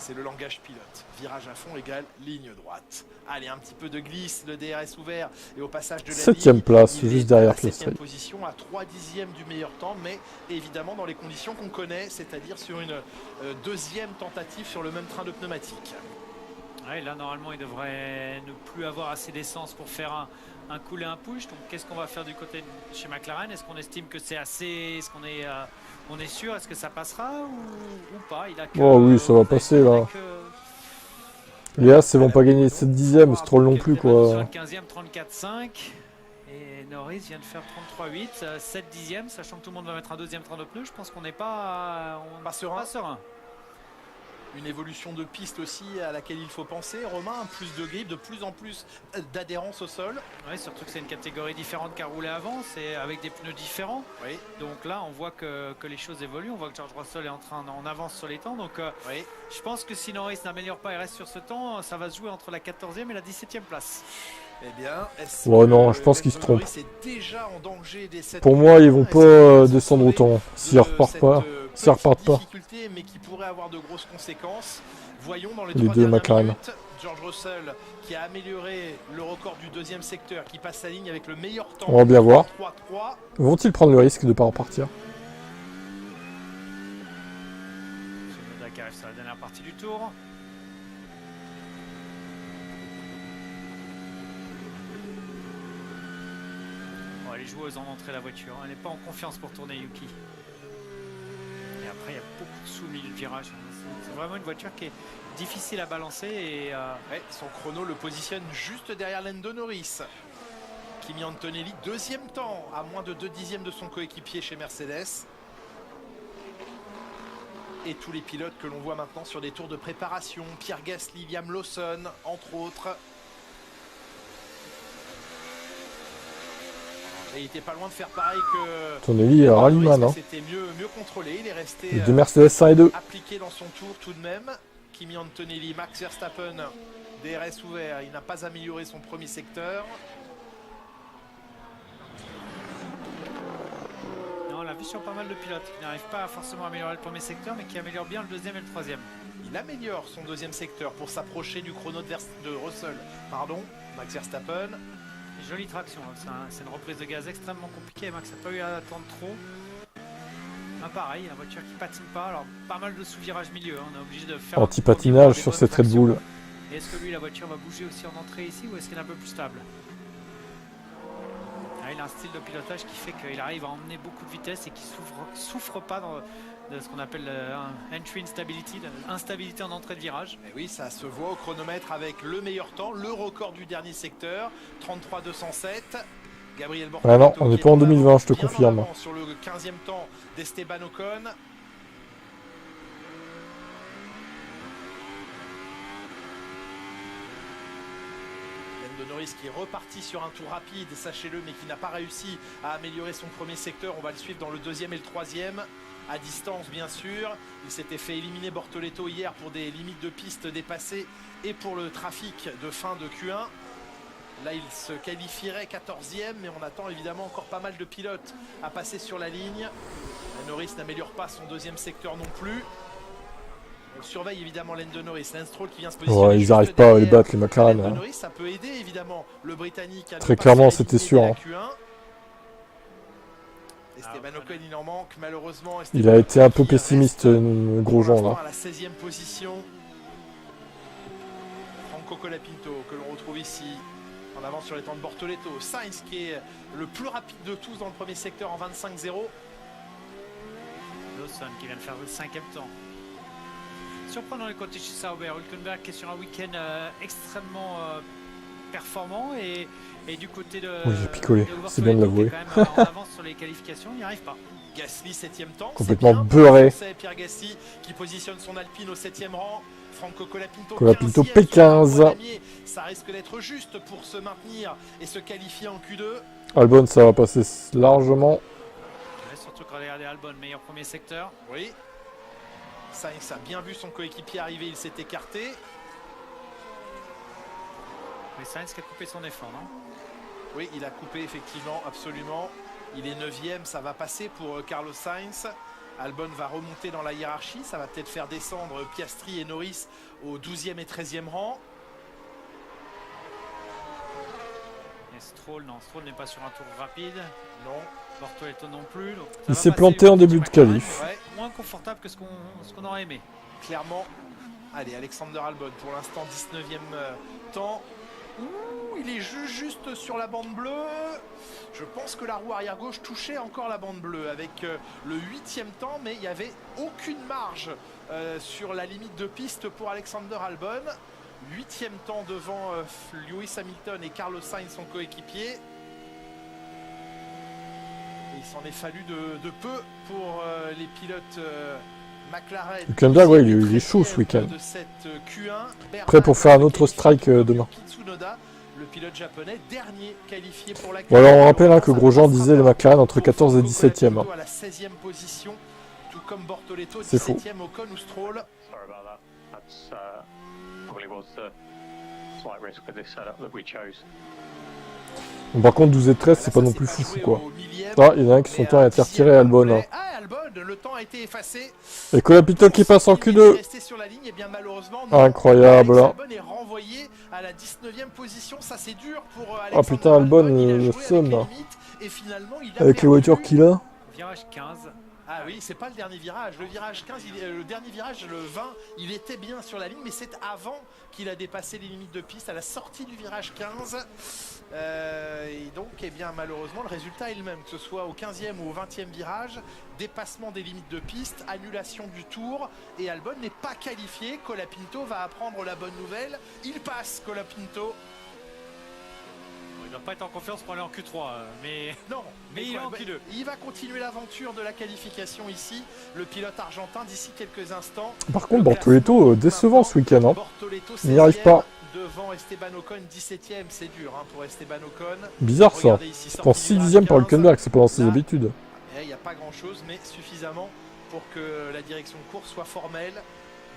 C'est le langage pilote. Virage à fond égale ligne droite. Allez, un petit peu de glisse, le DRS ouvert et au passage de la 7ème place, juste derrière Piastri. 7ème position à 3 dixièmes du meilleur temps, mais évidemment dans les conditions qu'on connaît, c'est-à-dire sur une deuxième tentative sur le même train de pneumatique. Ouais, là normalement il devrait ne plus avoir assez d'essence pour faire un cool et un push. Donc qu'est-ce qu'on va faire du côté de chez McLaren? Est-ce qu'on estime que c'est assez? Est-ce qu'on est, on est sûr? Est-ce que ça passera ou pas? Il a que, oh oui, ça va passer là. Les As, ils vont pas gagner 7 dixièmes, c'est trop long plus quoi. Sur le 15e, 34,5. Et Norris vient de faire 33,8. 7 dixièmes, sachant que tout le monde va mettre un deuxième train de pneus. Je pense qu'on n'est pas serein. Une évolution de piste aussi à laquelle il faut penser. Romain, plus de grip, de plus en plus d'adhérence au sol. Oui, surtout que c'est une catégorie différente qu'à rouler avant, c'est avec des pneus différents. Oui. Donc là, on voit que les choses évoluent. On voit que George Russell est en avance sur les temps. Donc oui. Je pense que si Norris n'améliore pas et reste sur ce temps, ça va se jouer entre la 14e et la 17e place. Eh bien, oh non, je pense qu'ils se trompent. Déjà en danger des pour moi, ils vont pas descendre autant s'ils repartent pas. S'ils repartent pas. Mais qui pourrait avoir de grosses conséquences. Voyons dans les deux McLaren. Minutes, George Russell qui a amélioré le record du deuxième secteur, qui passe sa ligne avec le meilleur temps. On va bien voir. 3-3. Vont-ils prendre le risque de ne pas repartir? Tsunoda qui arrive sur la dernière partie du tour. Les joueuses ont entré la voiture, elle n'est pas en confiance pour tourner Yuki. Et après il y a beaucoup de sous-mille virages. C'est vraiment une voiture qui est difficile à balancer et ouais, son chrono le positionne juste derrière Lando Norris. Kimi Antonelli, deuxième temps, à moins de 2 dixièmes de son coéquipier chez Mercedes. Et tous les pilotes que l'on voit maintenant sur des tours de préparation, Pierre Gasly, Liam Lawson, entre autres. Et il était pas loin de faire pareil que Antonelli a ralliement, hein. C'était mieux contrôlé. Il est resté de Mercedes 1 et 2. Appliqué dans son tour tout de même. Kimi Antonelli, Max Verstappen, DRS ouvert. Il n'a pas amélioré son premier secteur. Non, on l'a vu sur pas mal de pilotes qui n'arrivent pas forcément à améliorer le premier secteur, mais qui améliorent bien le deuxième et le troisième. Il améliore son deuxième secteur pour s'approcher du chrono de Russell. Pardon, Max Verstappen. Jolie traction, c'est une reprise de gaz extrêmement compliquée. Max n'a pas eu à attendre trop. Pareil, la voiture qui patine pas. Alors, pas mal de sous-virage milieu. On est obligé de faire anti-patinage sur cette Red Bull. Est-ce que lui, la voiture va bouger aussi en entrée ici ou est-ce qu'elle est un peu plus stable? Il a un style de pilotage qui fait qu'il arrive à emmener beaucoup de vitesse et qui souffre pas de ce qu'on appelle entry instability, instabilité en entrée de virage. Et oui, ça se voit au chronomètre avec le meilleur temps, le record du dernier secteur, 33,207. Gabriel Bortoleto. Ah non, on n'est pas en 2020, je te confirme. Sur le 15e temps d'Esteban Ocon. Lando Norris qui est reparti sur un tour rapide, sachez-le, mais qui n'a pas réussi à améliorer son premier secteur. On va le suivre dans le deuxième et le troisième. À distance, bien sûr. Il s'était fait éliminer Bortoleto hier pour des limites de piste dépassées et pour le trafic de fin de Q1. Là, il se qualifierait 14e, mais on attend évidemment encore pas mal de pilotes à passer sur la ligne. Norris n'améliore pas son deuxième secteur non plus. On surveille évidemment Lando Norris. Lance Stroll qui vient se positionner. Ouais, ils n'arrivent pas à les battre, les McLaren. Lando Norris, ça peut aider évidemment le Britannique à très clairement, c'était sûr. Hein. Esteban Ocon, il en manque malheureusement. Il a été un peu pessimiste, Grosjean là. À la 16e position, Franco Colapinto que l'on retrouve ici en avance sur les temps de Bortoleto. Sainz qui est le plus rapide de tous dans le premier secteur en 25-0. Lawson qui vient de faire le 5e temps. Surprenant les côtés chez Sauber. Hülkenberg qui est sur un week-end extrêmement performant et du côté de. Oui, j'ai picolé, c'est bien de l'avouer. En avance sur les qualifications, il n'y arrive pas. Gasly 7e temps. Complètement beurré. Pierre Gasly qui positionne son Alpine au 7e rang. Franco Colapinto P15. Ça risque d'être juste pour se maintenir et se qualifier en Q2. Albon, ça va passer largement. Ouais, surtout quand regardez Albon, meilleur premier secteur. Oui. Sainz a bien vu son coéquipier arriver, il s'est écarté. Mais Sainz qui a coupé son effort, non? Oui, il a coupé effectivement, absolument. Il est 9e, ça va passer pour Carlos Sainz. Albon va remonter dans la hiérarchie, ça va peut-être faire descendre Piastri et Norris au 12e et 13e rang. Et Stroll n'est pas sur un tour rapide. Non. Bortoleto non plus. Il s'est planté en début de qualif. Ouais, moins confortable que ce qu'on aurait aimé. Clairement. Allez, Alexander Albon pour l'instant 19e temps. Ouh, il est juste sur la bande bleue. Je pense que la roue arrière gauche touchait encore la bande bleue avec le 8e temps, mais il n'y avait aucune marge sur la limite de piste pour Alexander Albon. 8e temps devant Lewis Hamilton et Carlos Sainz, son coéquipier. Et il s'en est fallu de peu pour les pilotes McLaren. Hülkenberg, ouais, il est chaud ce week-end. Prêt pour faire un autre strike demain. Le pilote japonais, dernier qualifié pour la bon, alors on rappelle hein, que Grosjean disait les McLaren entre 14 et 17e. Hein. À la 16e position, tout comme Bortoleto, c'est faux. 17e Ocon ou Stroll. Bon, par contre 12 et 13 c'est pas non plus foufou quoi. Ah, il y en a un qui son temps a été retiré à Albon. Hein. Albon, le temps a été effacé. Et Colapinto qui passe en Q2. Et bien, incroyable là. Albon est renvoyé à la 19e position, ça c'est dur pour oh putain Albon le somme. Et finalement, avec les voitures qu'il a. Virage 15. Ah oui, c'est pas le dernier virage. Le virage 15, le dernier virage, le 20, il était bien sur la ligne, mais c'est avant qu'il a dépassé les limites de piste, à la sortie du virage 15. Et donc, eh bien, malheureusement, le résultat est le même, que ce soit au 15e ou au 20e virage. Dépassement des limites de piste, annulation du tour, et Albon n'est pas qualifié. Colapinto va apprendre la bonne nouvelle. Il passe, Colapinto. Il ne doit pas être en confiance pour aller en Q3, mais il est en Q2. Il va continuer l'aventure de la qualification ici, le pilote argentin, d'ici quelques instants. Par contre, Bortoleto décevant ce week-end. Hein. Il n'y arrive pas. Devant Esteban Ocon, 17e, c'est dur hein, pour Esteban Ocon. Bizarre ça. Je pense 6e par Hülkenberg, c'est pas dans ses habitudes. Il n'y a pas grand chose, mais suffisamment pour que la direction de course soit formelle.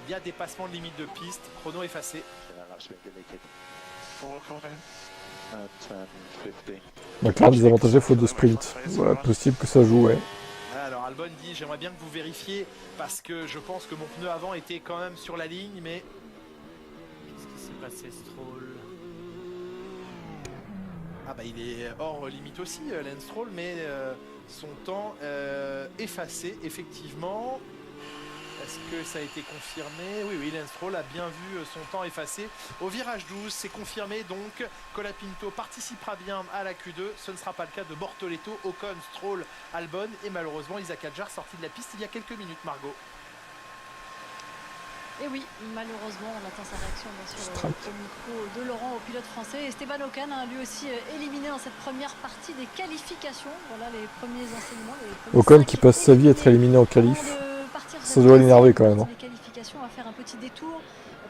Il y a dépassement de limite de piste, chrono effacé. McLaren désavantagé faute de sprint. Voilà, possible que ça joue, ouais. Alors Albon dit j'aimerais bien que vous vérifiez parce que je pense que mon pneu avant était quand même sur la ligne, mais qu'est-ce qui s'est passé Stroll? Ah bah il est hors limite aussi Lance Stroll, mais son temps effacé effectivement. Est-ce que ça a été confirmé? Oui, Lance Stroll a bien vu son temps effacé. Au virage 12, c'est confirmé donc. Colapinto participera bien à la Q2. Ce ne sera pas le cas de Bortoleto, Ocon, Stroll, Albon et malheureusement Isaac Hadjar sorti de la piste il y a quelques minutes, Margot. Et oui, malheureusement, on attend sa réaction bien sûr au micro de Laurent, au pilote français. Esteban Ocon a lui aussi éliminé dans cette première partie des qualifications. Voilà les premiers enseignements. Ocon qui passe sa vie à être éliminé en qualif. Ça doit l'énerver quand même. Hein. Les qualifications à faire un petit détour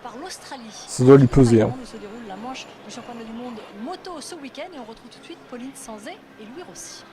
par l'Australie. Ça doit lui peser. Hein. Où se déroule la manche du championnat du monde moto ce week-end. Et on retrouve tout de suite Pauline Sanzet et Louis Rossi.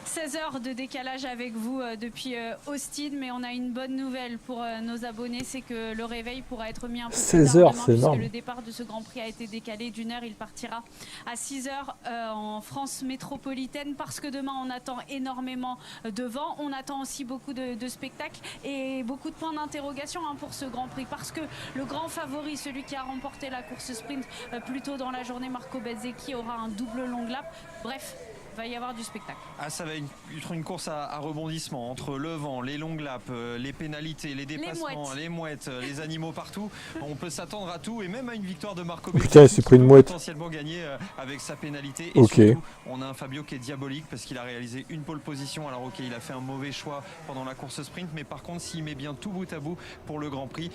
16 heures de décalage avec vous depuis Austin, mais on a une bonne nouvelle pour nos abonnés, c'est que le réveil pourra être mis un peu plus tard 16 heures, demain, c'est énorme. Le départ de ce Grand Prix a été décalé d'une heure, il partira à 6 heures en France métropolitaine, parce que demain on attend énormément de vent, on attend aussi beaucoup de spectacles et beaucoup de points d'interrogation pour ce Grand Prix, parce que le grand favori, celui qui a remporté la course sprint plus tôt dans la journée, Marco Bezzecchi, aura un double long lap. Bref, va y avoir du spectacle. Ah, ça va être une course à rebondissement entre le vent, les longues laps, les pénalités, les dépassements, les mouettes, les animaux partout. On peut s'attendre à tout et même à une victoire de Marco Bezzecchi. Putain, il s'est pris une mouette. Potentiellement gagner avec sa pénalité. Et surtout, on a un Fabio qui est diabolique parce qu'il a réalisé une pole position. Alors ok, il a fait un mauvais choix pendant la course sprint, mais par contre, s'il met bien tout bout à bout pour le Grand Prix,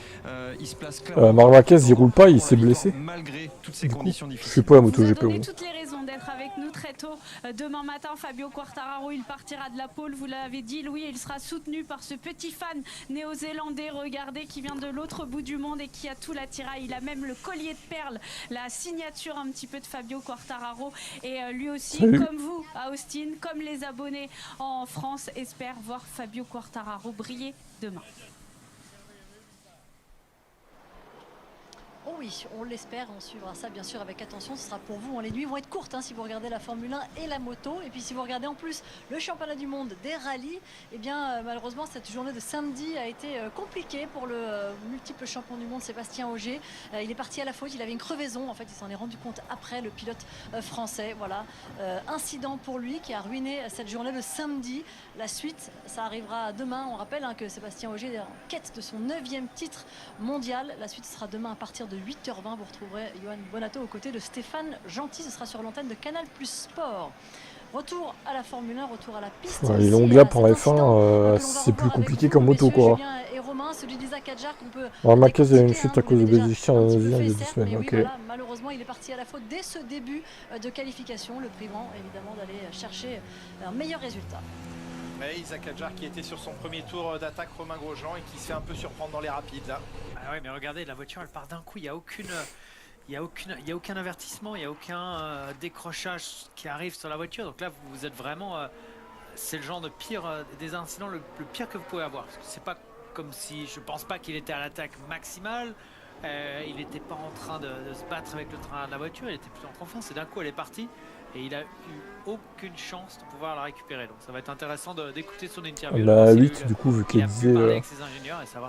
il se place clairement. Marc Marquez, il roule pas, il s'est blessé. Malgré toutes ces conditions difficiles. Je suis pas la MotoGP. Vous a donné toutes les raisons d'être avec nous très tôt. Demain matin, Fabio Quartararo, il partira de la pole. Vous l'avez dit, Louis, il sera soutenu par ce petit fan néo-zélandais, regardez, qui vient de l'autre bout du monde et qui a tout l'attirail. Il a même le collier de perles, la signature un petit peu de Fabio Quartararo. Et lui aussi, comme vous à Austin, comme les abonnés en France, espère voir Fabio Quartararo briller demain. Oh oui, on l'espère, on suivra ça bien sûr avec attention, ce sera pour vous. Les nuits vont être courtes si vous regardez la Formule 1 et la moto. Et puis si vous regardez en plus le championnat du monde des rallyes, eh bien malheureusement cette journée de samedi a été compliquée pour le multiple champion du monde Sébastien Ogier. Il est parti à la faute, il avait une crevaison, en fait il s'en est rendu compte après, le pilote français. Voilà, incident pour lui qui a ruiné cette journée de samedi. La suite, ça arrivera demain. On rappelle que Sébastien Ogier est en quête de son 9e titre mondial. La suite sera demain à partir de 8h20. Vous retrouverez Johan Bonato aux côtés de Stéphane Gentil. Ce sera sur l'antenne de Canal Plus Sport. Retour à la Formule 1, retour à la piste. Ouais, les longues laps en F1, c'est plus compliqué comme moto, quoi. Et Romain, celui d'Isaac Hadjar qu'on peut. Marquez a eu une chute à cause de bénéficiaires en Asie il y a 2 semaines. Oui, Ok. voilà, malheureusement, il est parti à la faute dès ce début de qualification, le privant évidemment d'aller chercher un meilleur résultat. Mais Isaac Hadjar qui était sur son premier tour d'attaque, Romain Grosjean, et qui se fait un peu surprendre dans les rapides là. Ah ouais, mais regardez, la voiture elle part d'un coup, il n'y a aucun avertissement, il n'y a aucun décrochage qui arrive sur la voiture. Donc là, vous êtes vraiment... c'est le genre de pire des incidents, le pire que vous pouvez avoir. Parce que c'est pas comme si... Je pense pas qu'il était à l'attaque maximale. Il n'était pas en train de se battre avec le train de la voiture, il était plutôt en confiance. Et d'un coup, elle est partie. Et il a eu aucune chance de pouvoir la récupérer. Donc ça va être intéressant d'écouter son interview. La 8 du coup, vu qu'elle disait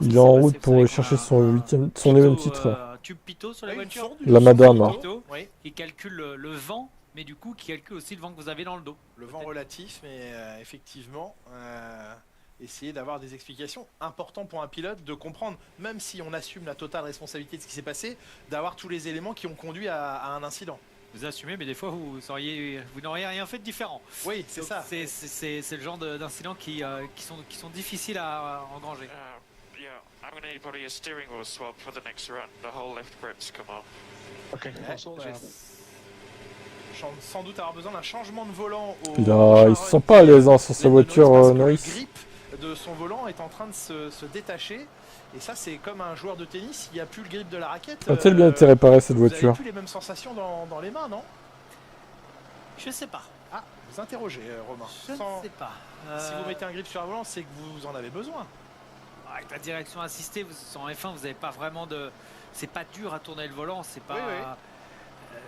il est en route pour chercher son 9e titre. Tube pitot sur la voiture. La madame. Oui. Qui calcule le vent, mais du coup qui calcule aussi le vent que vous avez dans le dos. Le vent relatif, mais effectivement, essayer d'avoir des explications importantes pour un pilote, de comprendre, même si on assume la totale responsabilité de ce qui s'est passé, d'avoir tous les éléments qui ont conduit à un incident. Vous assumez, mais des fois vous n'auriez rien fait de différent. Oui, c'est ça. C'est le genre d'incidents qui sont difficiles à engranger. Sans doute avoir besoin d'un changement de volant. Il se sent pas à l'aise sur sa voiture, Norris. Le grip de son volant est en train de se détacher. Et ça, c'est comme un joueur de tennis, il n'y a plus le grip de la raquette. A-t-elle bien été réparée cette voiture? Vous n'avez plus les mêmes sensations dans les mains, non? Je sais pas. Ah, vous interrogez, Romain. Je ne sais pas. Si vous mettez un grip sur un volant, c'est que vous en avez besoin. Avec la direction assistée, en F1, vous n'avez pas vraiment de... C'est pas dur à tourner le volant, c'est pas... Oui.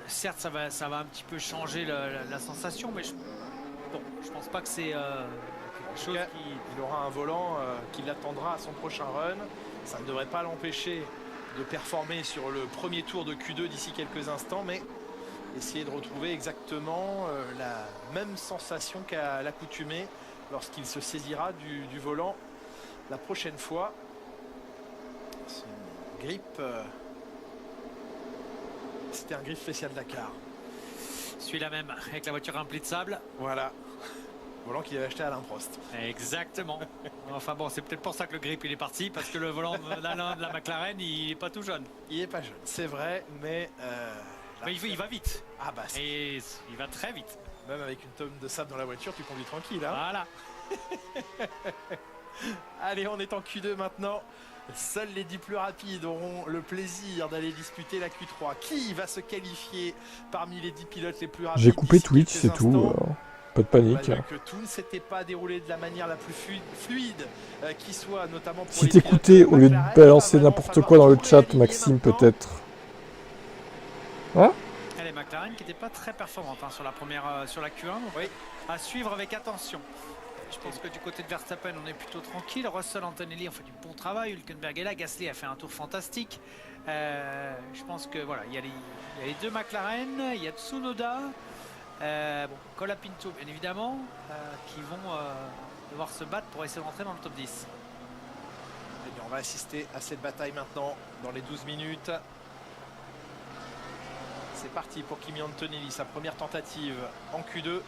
Certes, ça va un petit peu changer la sensation, mais je pense pas que c'est quelque chose qui... Il aura un volant qui l'attendra à son prochain run. Ça ne devrait pas l'empêcher de performer sur le premier tour de Q2 d'ici quelques instants, mais essayer de retrouver exactement la même sensation qu'à l'accoutumée lorsqu'il se saisira du volant la prochaine fois. Son grip, c'était un grip spécial Dakar. Celui-là même, avec la voiture remplie de sable. Voilà. Volant qu'il avait acheté à Alain Prost. Exactement. Enfin bon, c'est peut-être pour ça que le grip il est parti, parce que le volant de la McLaren, il est pas tout jeune. Il est pas jeune, c'est vrai, mais... mais il va vite. Ah bah et il va très vite. Même avec une tonne de sable dans la voiture, tu conduis tranquille. Hein. Voilà. Allez, on est en Q2 maintenant. Seuls les 10 plus rapides auront le plaisir d'aller disputer la Q3. Qui va se qualifier parmi les 10 pilotes les plus rapides? J'ai coupé Twitch, c'est tout. Pas de panique. Que tout ne s'était pas déroulé de la manière la plus fluide qui soit, notamment pour si t'écoutais au lieu de balancer n'importe quoi dans le chat, Maxime, peut-être. Hein? Les McLaren qui n'était pas très performante sur la Q1. Donc oui, à suivre avec attention. Je pense que du côté de Verstappen, on est plutôt tranquille. Russell, Antonelli ont fait du bon travail. Hülkenberg est là. Gasly a fait un tour fantastique. Je pense que voilà, il y a les 2 McLaren, il y a Tsunoda, Colapinto bien évidemment, qui vont devoir se battre pour essayer de rentrer dans le top 10. Eh bien, on va assister à cette bataille maintenant dans les 12 minutes. C'est parti pour Kimi Antonelli, sa première tentative en Q2.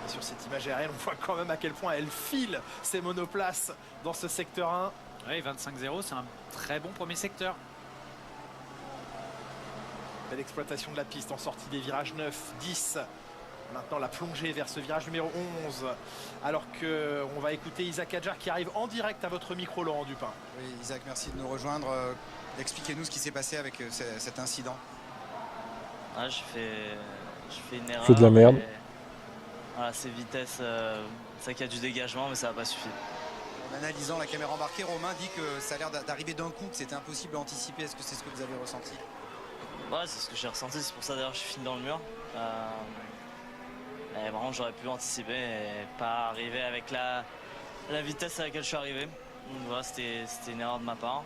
Et sur cette image aérienne, on voit quand même à quel point elle file ses monoplaces dans ce secteur 1. Oui, 25-0, c'est un très bon premier secteur. Belle exploitation de la piste en sortie des virages 9, 10. Maintenant la plongée vers ce virage numéro 11. Alors qu'on va écouter Isaac Hadjar qui arrive en direct à votre micro, Laurent Dupin. Oui, Isaac, merci de nous rejoindre. Expliquez-nous ce qui s'est passé avec cet incident. Ah, je fais une erreur. Fais de la merde. Voilà, c'est vitesse, ça qui a du dégagement, mais ça n'a pas suffi. En analysant la caméra embarquée, Romain dit que ça a l'air d'arriver d'un coup, que c'était impossible à anticiper. Est-ce que c'est ce que vous avez ressenti? Ouais, c'est ce que j'ai ressenti, c'est pour ça d'ailleurs que je finis dans le mur. Et vraiment, j'aurais pu anticiper et pas arriver avec la vitesse à laquelle je suis arrivé. Donc voilà, c'était une erreur de ma part.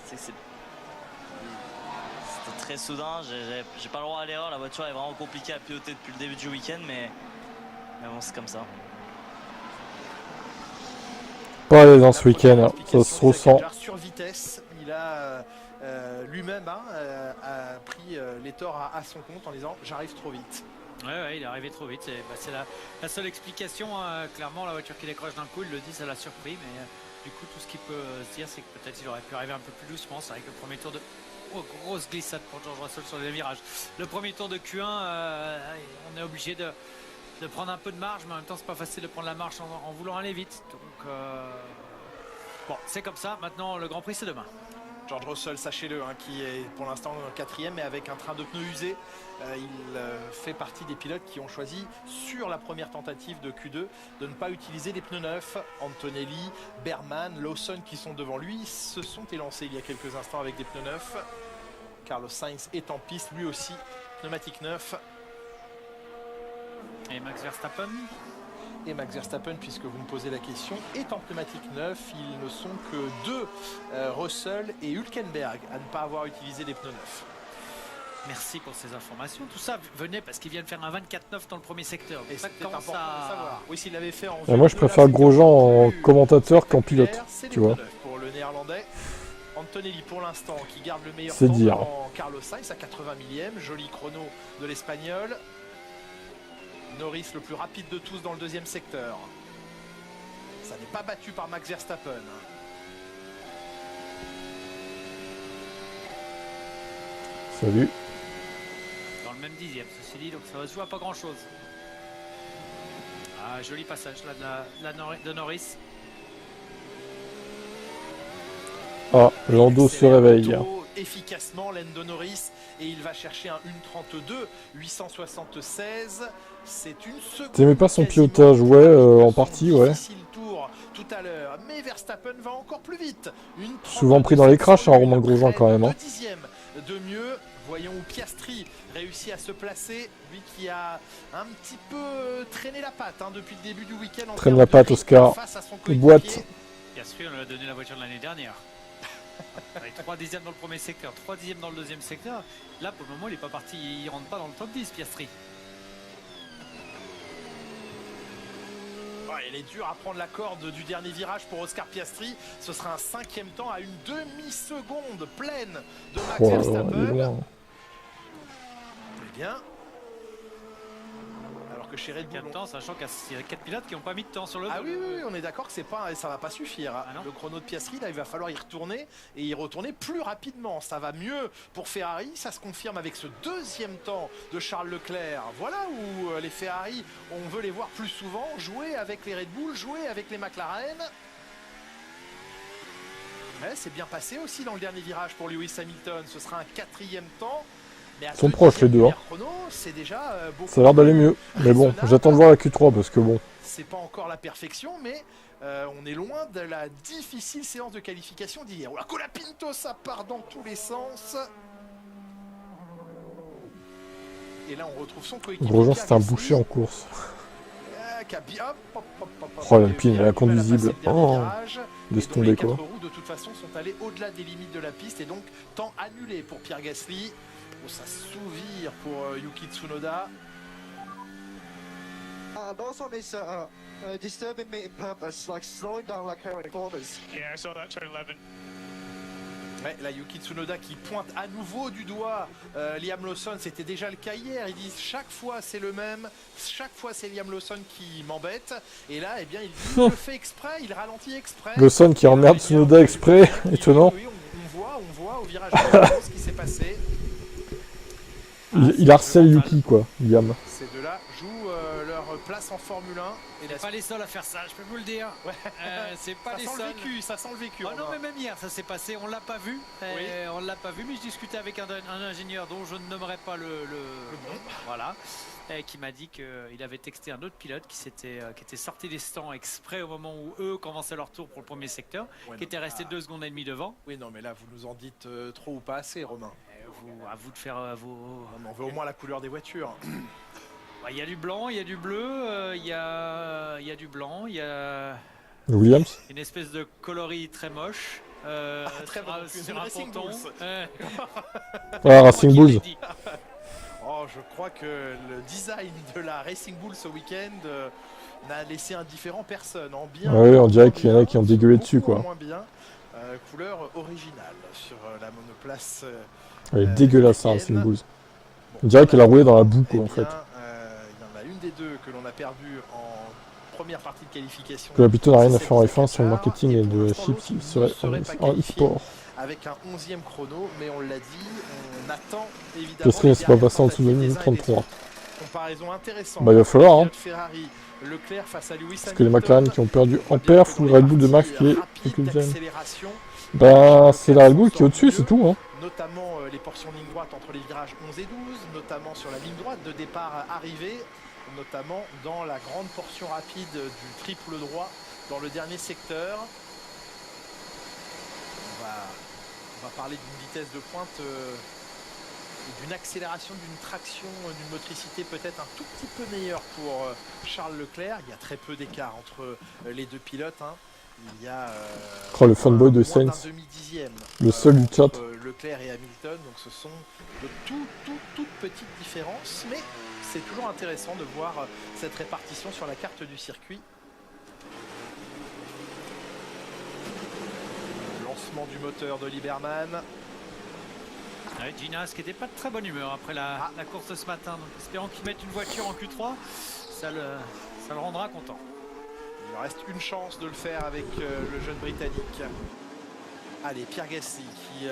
C'était très soudain, j'ai pas le droit à l'erreur, la voiture est vraiment compliquée à piloter depuis le début du week-end, mais bon, c'est comme ça. Pas aller dans ce week-end, ça se ressent. Sur vitesse, il a lui-même a pris les torts à son compte en disant j'arrive trop vite. Ouais, il est arrivé trop vite. C'est la seule explication. Clairement, la voiture qui décroche d'un coup, il le dit, ça l'a surpris. Mais du coup, tout ce qu'il peut se dire, c'est que peut-être il aurait pu arriver un peu plus doucement. C'est vrai que le premier tour de... Oh, grosse glissade pour George Russell sur les virages. Le premier tour de Q1, on est obligé de prendre un peu de marge, mais en même temps, c'est pas facile de prendre la marche en voulant aller vite. Donc, bon, c'est comme ça. Maintenant, le Grand Prix, c'est demain. George Russell, sachez-le, qui est pour l'instant 4e, mais avec un train de pneus usés. Il fait partie des pilotes qui ont choisi sur la première tentative de Q2 de ne pas utiliser des pneus neufs. Antonelli, Berman, Lawson qui sont devant lui se sont élancés il y a quelques instants avec des pneus neufs. Carlos Sainz est en piste, lui aussi, pneumatique neuf. Et Max Verstappen. Et Max Verstappen, puisque vous me posez la question, est en pneumatique neuf. Ils ne sont que 2, Russell et Hülkenberg, à ne pas avoir utilisé des pneus neufs. Merci pour ces informations. Tout ça venait parce qu'il vient de faire un 24-9 dans le premier secteur. Et c'est important de savoir. Oui, s'il l'avait fait en... moi, je préfère Grosjean en commentateur qu'en pilote, tu vois. Pour le néerlandais, Antonelli pour l'instant qui garde le meilleur temps devant Carlos Sainz à 80 millième. Joli chrono de l'Espagnol. Norris le plus rapide de tous dans le deuxième secteur. Ça n'est pas battu par Max Verstappen. Salut. Dans le même dixième, ceci dit, donc ça va se jouer à pas grand chose. Ah, joli passage là de Norris. Ah, Lando se réveille. Efficacement, Lando Norris, et il va chercher un 1.32 876. C'est une seconde. T'aimais pas son pilotage, ouais, en partie, ouais. Tour tout à l'heure, mais Verstappen va encore plus vite. Souvent pris dans les crashs, Romain Grosjean quand même. Un dixième de mieux. Voyons où Piastri réussit à se placer, lui qui a un petit peu traîné la patte depuis le début du week-end. Traîne la patte, Oscar. Boîte. Piastri, on lui a donné la voiture de l'année dernière. Avec 3 dixièmes dans le premier secteur, 3 dixièmes dans le deuxième secteur. Là, pour le moment, il n'est pas parti, il rentre pas dans le top 10, Piastri. Il est dur à prendre la corde du dernier virage pour Oscar Piastri. Ce sera un 5e temps à une demi-seconde pleine de Max Verstappen. Eh bien, alors que chez Red Bull, temps, sachant qu'il y a 4 pilotes qui n'ont pas mis de temps sur le. Ah oui, on est d'accord que ça va pas suffire. Le chrono de Piastri, là, il va falloir y retourner et y retourner plus rapidement. Ça va mieux pour Ferrari. Ça se confirme avec ce deuxième temps de Charles Leclerc. Voilà où les Ferrari, on veut les voir plus souvent jouer avec les Red Bull, jouer avec les McLaren. Mais c'est bien passé aussi dans le dernier virage pour Lewis Hamilton. Ce sera un 4e temps. Ils sont proches les deux. Déjà, ça a l'air d'aller mieux. Mais bon, j'attends de voir la Q3 parce que bon. C'est pas encore la perfection, mais on est loin de la difficile séance de qualification d'hier. Oh la Colapinto, ça part dans tous les sens. Et là, on retrouve son coéquipier. Grosjean, c'est un boucher en course. Oh, l'Alpine, elle est inconduisible. Oh, de se tomber quoi. Les 4 roues, de toute façon, sont allées au-delà des limites de la piste et donc temps annulé pour Pierre Gasly. Oh, ça souvire pour Yuki Tsunoda. Also is disturbing me in purpose, like slowing down like her in corners. Yeah, I saw that turn 11. Ouais, la Yuki Tsunoda qui pointe à nouveau du doigt Liam Lawson, c'était déjà le cas hier. Ils disent chaque fois c'est le même, chaque fois c'est Liam Lawson qui m'embête. Et là, eh bien, il le fait exprès, il ralentit exprès. Lawson qui emmerde Tsunoda exprès, étonnant. Oui, on voit au virage ce qui s'est passé. Il harcèle Yuki quoi, Liam. Ces deux-là jouent leur place en Formule 1. C'est pas les seuls à faire ça, je peux vous le dire. Ouais. C'est pas les seuls. Ça sent le vécu. Oh non, mais même hier, ça s'est passé, on l'a pas vu. Oui. On l'a pas vu, mais je discutais avec un ingénieur dont je ne nommerai pas le nom. Voilà. Qui m'a dit qu'il avait texté un autre pilote qui était sorti des stands exprès au moment où eux commençaient leur tour pour le premier secteur, qui était resté 2 secondes et demie devant. Oui, non, mais là, vous nous en dites trop ou pas assez, Romain. À vous de faire vos... On veut au moins la couleur des voitures. Il y a du blanc, il y a du bleu, il y a du blanc, il y a Williams. une espèce de coloris très moche. Très bon, sur un ponton. Ah, Racing Bulls. Oh, je crois que le design de la Racing Bull ce week-end n'a laissé indifférent personne. En bien, ouais, on dirait qu'il y en a qui ont dégueulé dessus, quoi. Moins bien. Couleur originale sur la monoplace. Elle est dégueulasse, hein, Racing Bulls. On dirait qu'elle a roulé dans la boue, quoi, en fait. Il y en a une des deux que l'on a perdue en première partie de qualification. Que l'habitude n'a rien à faire en F1 sur le marketing et de chips, il serait en e-sport. Avec un 11e chrono, mais on l'a dit, on attend évidemment. Piastri ne s'est pas passé en dessous de minute 33. Comparaison intéressante. Bah, il va falloir, hein. Ferrari, Leclerc face à Lewis parce que les McLaren qui ont perdu en perf ou le Red Bull de Max qui est 15e. Bah, c'est la Red Bull qui est au-dessus, c'est tout, hein. Notamment les portions ligne droite entre les virages 11 et 12, notamment sur la ligne droite de départ arrivée, notamment dans la grande portion rapide du triple droit dans le dernier secteur. On va parler d'une vitesse de pointe, d'une accélération, d'une traction, d'une motricité peut-être un tout petit peu meilleure pour Charles Leclerc. Il y a très peu d'écart entre les deux pilotes, hein. Il y a le fanboy de Sainz, le seul du chat. Leclerc et Hamilton, donc ce sont de toutes petites différences, mais c'est toujours intéressant de voir cette répartition sur la carte du circuit. Lancement du moteur de Lieberman. Ouais, Ginas qui n'était pas de très bonne humeur après la course de ce matin, donc espérons qu'il mette une voiture en Q3, ça le rendra content. Il reste une chance de le faire avec le jeune Britannique. Allez, Pierre Gasly qui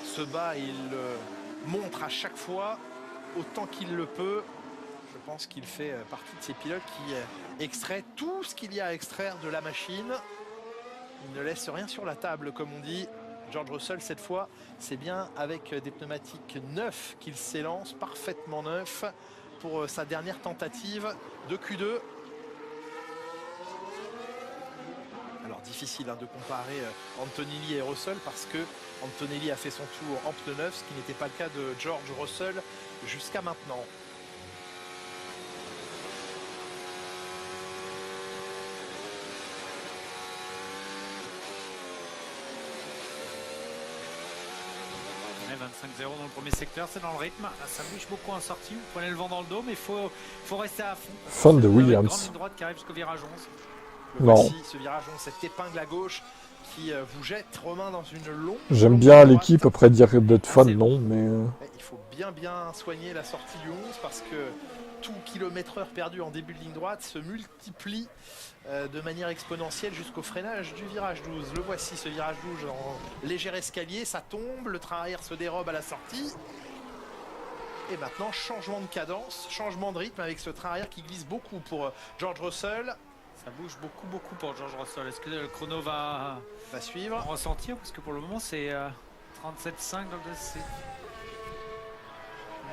se bat, il montre à chaque fois autant qu'il le peut. Je pense qu'il fait partie de ces pilotes qui extrait tout ce qu'il y a à extraire de la machine. Il ne laisse rien sur la table, comme on dit. George Russell, cette fois, c'est bien avec des pneumatiques neufs qu'il s'élance, parfaitement neufs, pour sa dernière tentative de Q2. Alors difficile de comparer Antonelli et Russell parce que Antonelli a fait son tour en pneu neuf, ce qui n'était pas le cas de George Russell jusqu'à maintenant. On est 25-0 dans le premier secteur, c'est dans le rythme, ça bouge beaucoup en sortie, vous prenez le vent dans le dos, mais il faut rester à fond. Fan de Williams. Une grande ligne droite qui arrive jusqu'au virage 11. Voici ce virage 11, cette épingle à gauche qui vous jette, Romain, dans une longue... J'aime bien l'équipe, après dire d'être fan, non, mais... Il faut bien soigner la sortie du 11 parce que tout kilomètre-heure perdu en début de ligne droite se multiplie de manière exponentielle jusqu'au freinage du virage 12. Le voici, ce virage 12 en léger escalier, ça tombe, le train arrière se dérobe à la sortie. Et maintenant, changement de cadence, changement de rythme avec ce train arrière qui glisse beaucoup pour George Russell. Ça bouge beaucoup pour George Russell. Est-ce que le chrono va suivre, ressentir? Parce que pour le moment, c'est 37,5 dans le deuxième.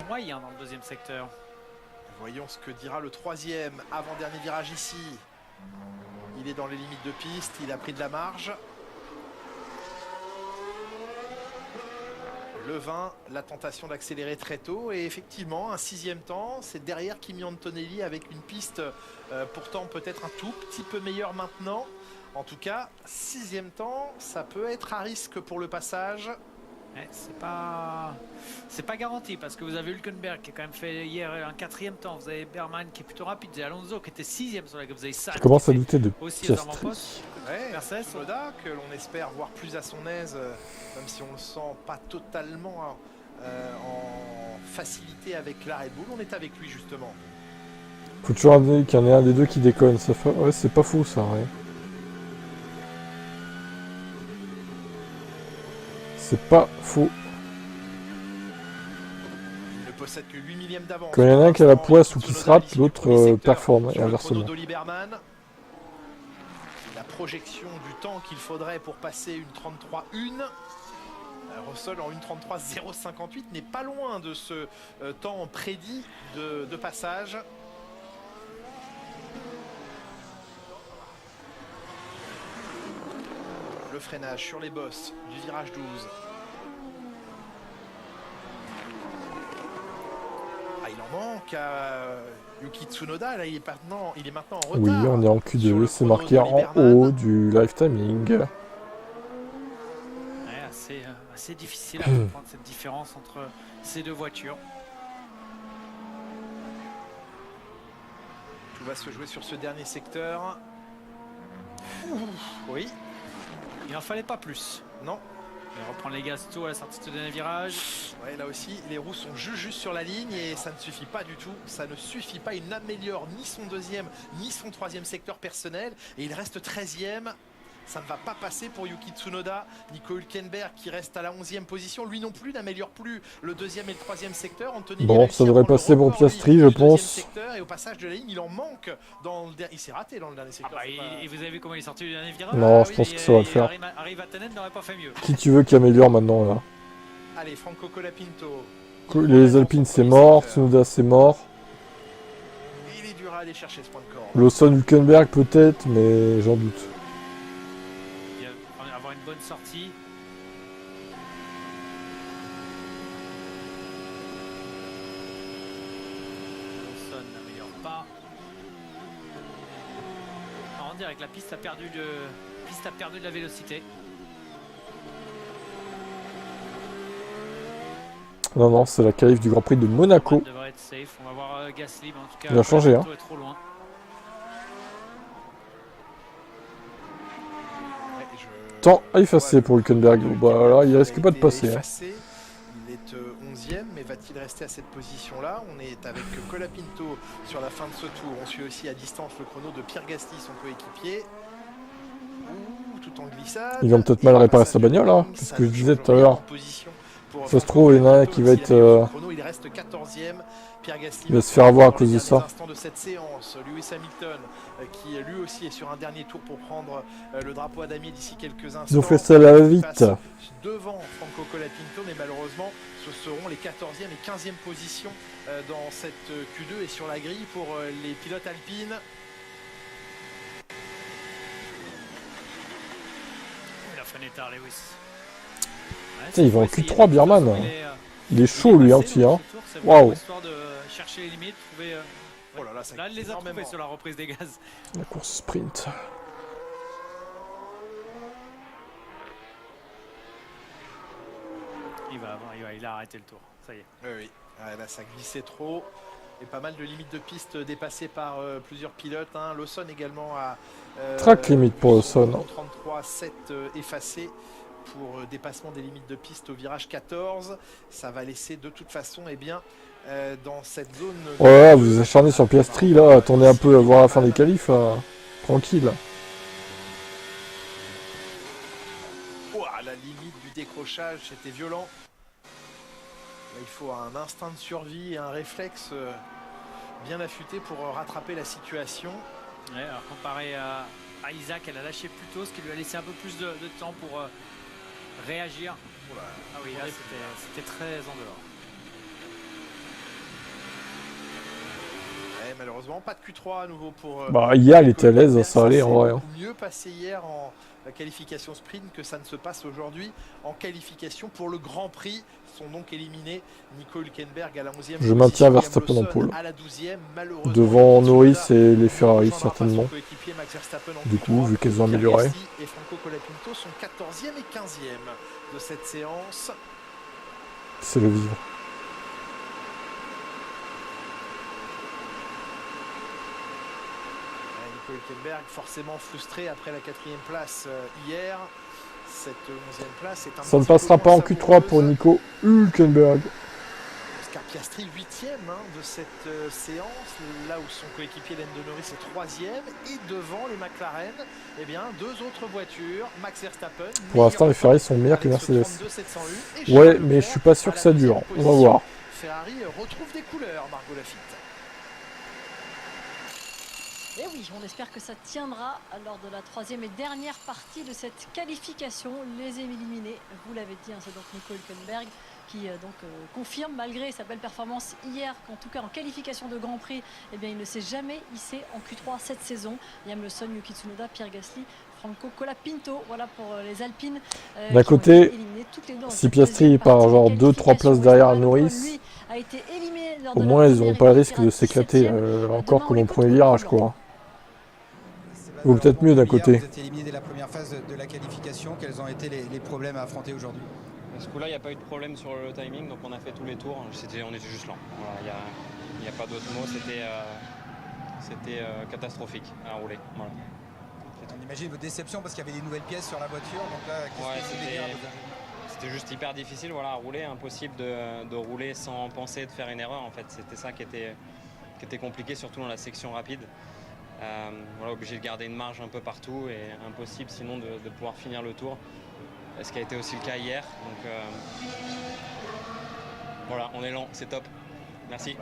Moyen dans le deuxième secteur. Voyons ce que dira le troisième avant-dernier virage ici. Il est dans les limites de piste, il a pris de la marge. Le 20, la tentation d'accélérer très tôt et effectivement un 6e temps, c'est derrière Kimi Antonelli avec une piste pourtant peut-être un tout petit peu meilleure maintenant. En tout cas, 6e temps, ça peut être à risque pour le passage. C'est pas garanti parce que vous avez Hülkenberg qui a quand même fait hier un 4e temps, vous avez Berman qui est plutôt rapide, vous avez Alonso qui était 6e sur la gamme, vous avez ça. Je commence à douter de Piastri. Tsunoda que l'on espère voir plus à son aise, même si on le sent pas totalement en facilité avec la Red Bull. On est avec lui justement. Faut toujours qu'il y en ait un des deux qui déconne, ça fait... Ouais, c'est pas fou ça, ouais. C'est pas faux. possède que 8 millièmes d'avance. Quand il y en a un qui a la poisse ou qui se rate, l'autre performe, et inversement. La projection du temps qu'il faudrait pour passer une 33-1. Russell en 1.33.058 n'est pas loin de ce temps prédit de passage. Le freinage sur les bosses du virage 12. Il en manque à Yuki Tsunoda, là il est maintenant en retard. Oui, on est en Q2, c'est marqué en haut du live timing. Ouais, assez difficile à comprendre cette différence entre ces deux voitures. Tout va se jouer sur ce dernier secteur. Oui. Il n'en fallait pas plus. Non. Il va reprendre les gaz tôt à la sortie de ce dernier virage. Ouais, là aussi, les roues sont juste sur la ligne et ça ne suffit pas du tout. Ça ne suffit pas. Il n'améliore ni son deuxième ni son troisième secteur personnel. Et il reste 13e. Ça ne va pas passer pour Yuki Tsunoda. Nico Hülkenberg qui reste à la 11e position. Lui non plus n'améliore plus le deuxième et le troisième secteur. Anthony bon, ça devrait passer pour Piastri, je pense. Et au passage de la ligne, il en manque dans le dernier. Il s'est raté dans le dernier secteur. Et vous avez vu comment il est sorti du dernier virage? Non, je pense que ça va le faire. Harry Vatanen n'aurait pas fait mieux. Qui tu veux qui améliore maintenant là? Allez, Franco Colapinto. Les Alpines c'est mort, Tsunoda c'est mort. Il est dur à aller chercher ce point de corde. Lawson Hülkenberg peut-être, mais j'en doute. Avoir une bonne sortie. Lawson n'améliore pas. On dirait que la piste a perdu de la vélocité. Non, non, c'est la qualif du Grand Prix de Monaco. Ça devrait être safe. On va voir Gasly, mais en tout cas, il a changé, hein. Est trop loin. Temps à effacer pour Hülkenberg. Bah là, il risque pas de passer. Hein. Il est 11e, mais va-t-il rester à cette position-là? On est avec Colapinto sur la fin de ce tour. On suit aussi à distance le chrono de Pierre Gasly, son coéquipier. Tout en glissade. Ils vont peut-être mal réparer sa bagnole, hein. C'est ce que je disais tout à l'heure. Ça se trouve, il y en a un qui va être... Il reste 14e. Il va se faire avoir à cause de ça. De cette séance, Lewis Hamilton qui lui aussi est sur un dernier tour pour prendre le drapeau à damier d'ici quelques instants. Ils ont fait ça à la vite. Devant Franco Colapinto, mais malheureusement ce seront les 14e et 15e positions dans cette Q2 et sur la grille pour les pilotes alpines. Il a freiné tard, Lewis. Ouais, il va en Q3, Bierman. Il est chaud lui, hein, petit. Hein. Waouh. Chercher les limites, trouver. Oh là, là, elle les a trouvées sur la reprise des gaz. La course sprint. Il a arrêté le tour. Ça y est. Oui. Là, ça glissait trop. Et pas mal de limites de piste dépassées par plusieurs pilotes. Hein. Lawson également à. Track limite pour Lawson. 33,7 effacé pour dépassement des limites de piste au virage 14. Ça va laisser de toute façon, eh bien, dans cette zone... Ouais, vous vous acharnez sur Piastri, là. Attendez un peu à voir la fin des qualifs. Tranquille. Oh, la limite du décrochage, c'était violent. Là, il faut un instinct de survie et un réflexe bien affûté pour rattraper la situation. Ouais, alors comparé à Isaac, elle a lâché plus tôt, ce qui lui a laissé un peu plus de temps pour réagir. Oula. Ah oui, là c'était très en dehors. Ouais, malheureusement, pas de Q3 à nouveau pour... Bah, hier, il était à l'aise, ça allait en vrai. Mieux passé hier en qualification sprint que ça ne se passe aujourd'hui en qualification pour le Grand Prix. Sont donc éliminés Nico Hülkenberg à la 11e. Je maintiens Verstappen en pôle. À la 12e, devant Norris et les Ferrari certainement. Du coup, vu qu'elles ont amélioré. Et Franco Colapinto sont 14e et 15e de cette séance. C'est le vivre. Nico Hülkenberg forcément frustré après la 4e place hier. Cette 11e place est un ça ne passera pas en Q3 pour Nico Hülkenberg. Oscar Piastri 8e de cette séance, là où son coéquipier Lando Norris est 3e, et devant les McLaren, eh bien, deux autres voitures, Max Verstappen. Pour l'instant, les Ferrari sont meilleurs que Mercedes. Ouais, mais je suis pas sûr que ça dure. On va voir. Ferrari retrouve des couleurs, Margot Lafitte. Et oui, on espère que ça tiendra lors de la troisième et dernière partie de cette qualification. Les éliminés, vous l'avez dit, c'est donc Nico Hülkenberg qui confirme malgré sa belle performance hier qu'en tout cas en qualification de Grand Prix, eh bien, il ne s'est jamais hissé en Q3 cette saison. Liam Lawson, Yuki Tsunoda, Pierre Gasly, Franco Colapinto, voilà pour les Alpines. D'un côté, si Piastri part genre 2-3 places derrière Norris, au moins ils n'auront pas le risque de s'éclater encore comme au premier virage, quoi. Ou peut-être mieux d'un côté. Vous êtes éliminé dès la première phase de la qualification. Quels ont été les problèmes à affronter aujourd'hui? Ce coup-là, il n'y a pas eu de problème sur le timing, donc on a fait tous les tours. On était juste lent. Voilà, il n'y a pas d'autre mot. C'était catastrophique à rouler. Voilà. On imagine votre déception parce qu'il y avait des nouvelles pièces sur la voiture. Donc là, c'était juste hyper difficile à rouler. Impossible de rouler sans penser de faire une erreur. En fait, c'était ça qui était compliqué, surtout dans la section rapide. Obligé de garder une marge un peu partout et impossible sinon de pouvoir finir le tour. Ce qui a été aussi le cas hier. Donc voilà, on est lent, c'est top. Merci.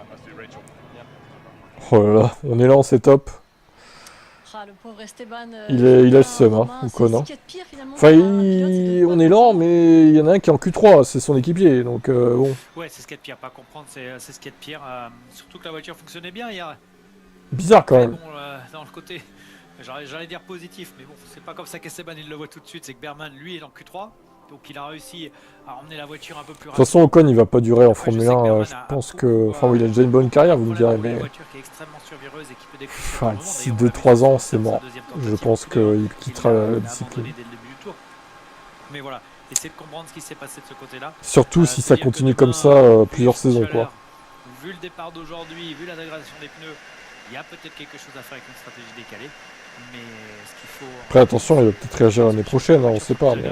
Oh là là, on est lent, c'est top. Le pauvre Esteban, il a le seum, hein, ou quoi, non? Enfin, on est lent, mais il y en a un qui est en Q3, c'est son équipier, donc bon. Ouais, c'est ce qu'il y a de pire, pas comprendre, c'est ce qu'il y a de pire. Surtout que la voiture fonctionnait bien hier. Bizarre quand même. Bon, dans le côté, j'allais dire positif, mais bon, c'est pas comme ça qu'Esteban il le voit tout de suite, c'est que Berman lui est en Q3, donc il a réussi à emmener la voiture un peu plus rapide. De toute façon, Ocon il va pas durer en Formule 1, je pense que. Enfin, il a déjà une bonne carrière, vous me direz, mais. Enfin, d'ici 2-3 ans, c'est mort. Je pense qu'il quittera la discipline. Mais voilà, essayez de comprendre ce qui s'est passé de ce côté-là. Surtout si ça continue comme ça plusieurs saisons, quoi. Vu le départ d'aujourd'hui, vu la dégradation des pneus, il y a peut-être quelque chose à faire avec une stratégie décalée, mais ce qu'il faut... Après attention, il va peut-être réagir l'année prochaine, hein, on sait pas, mais...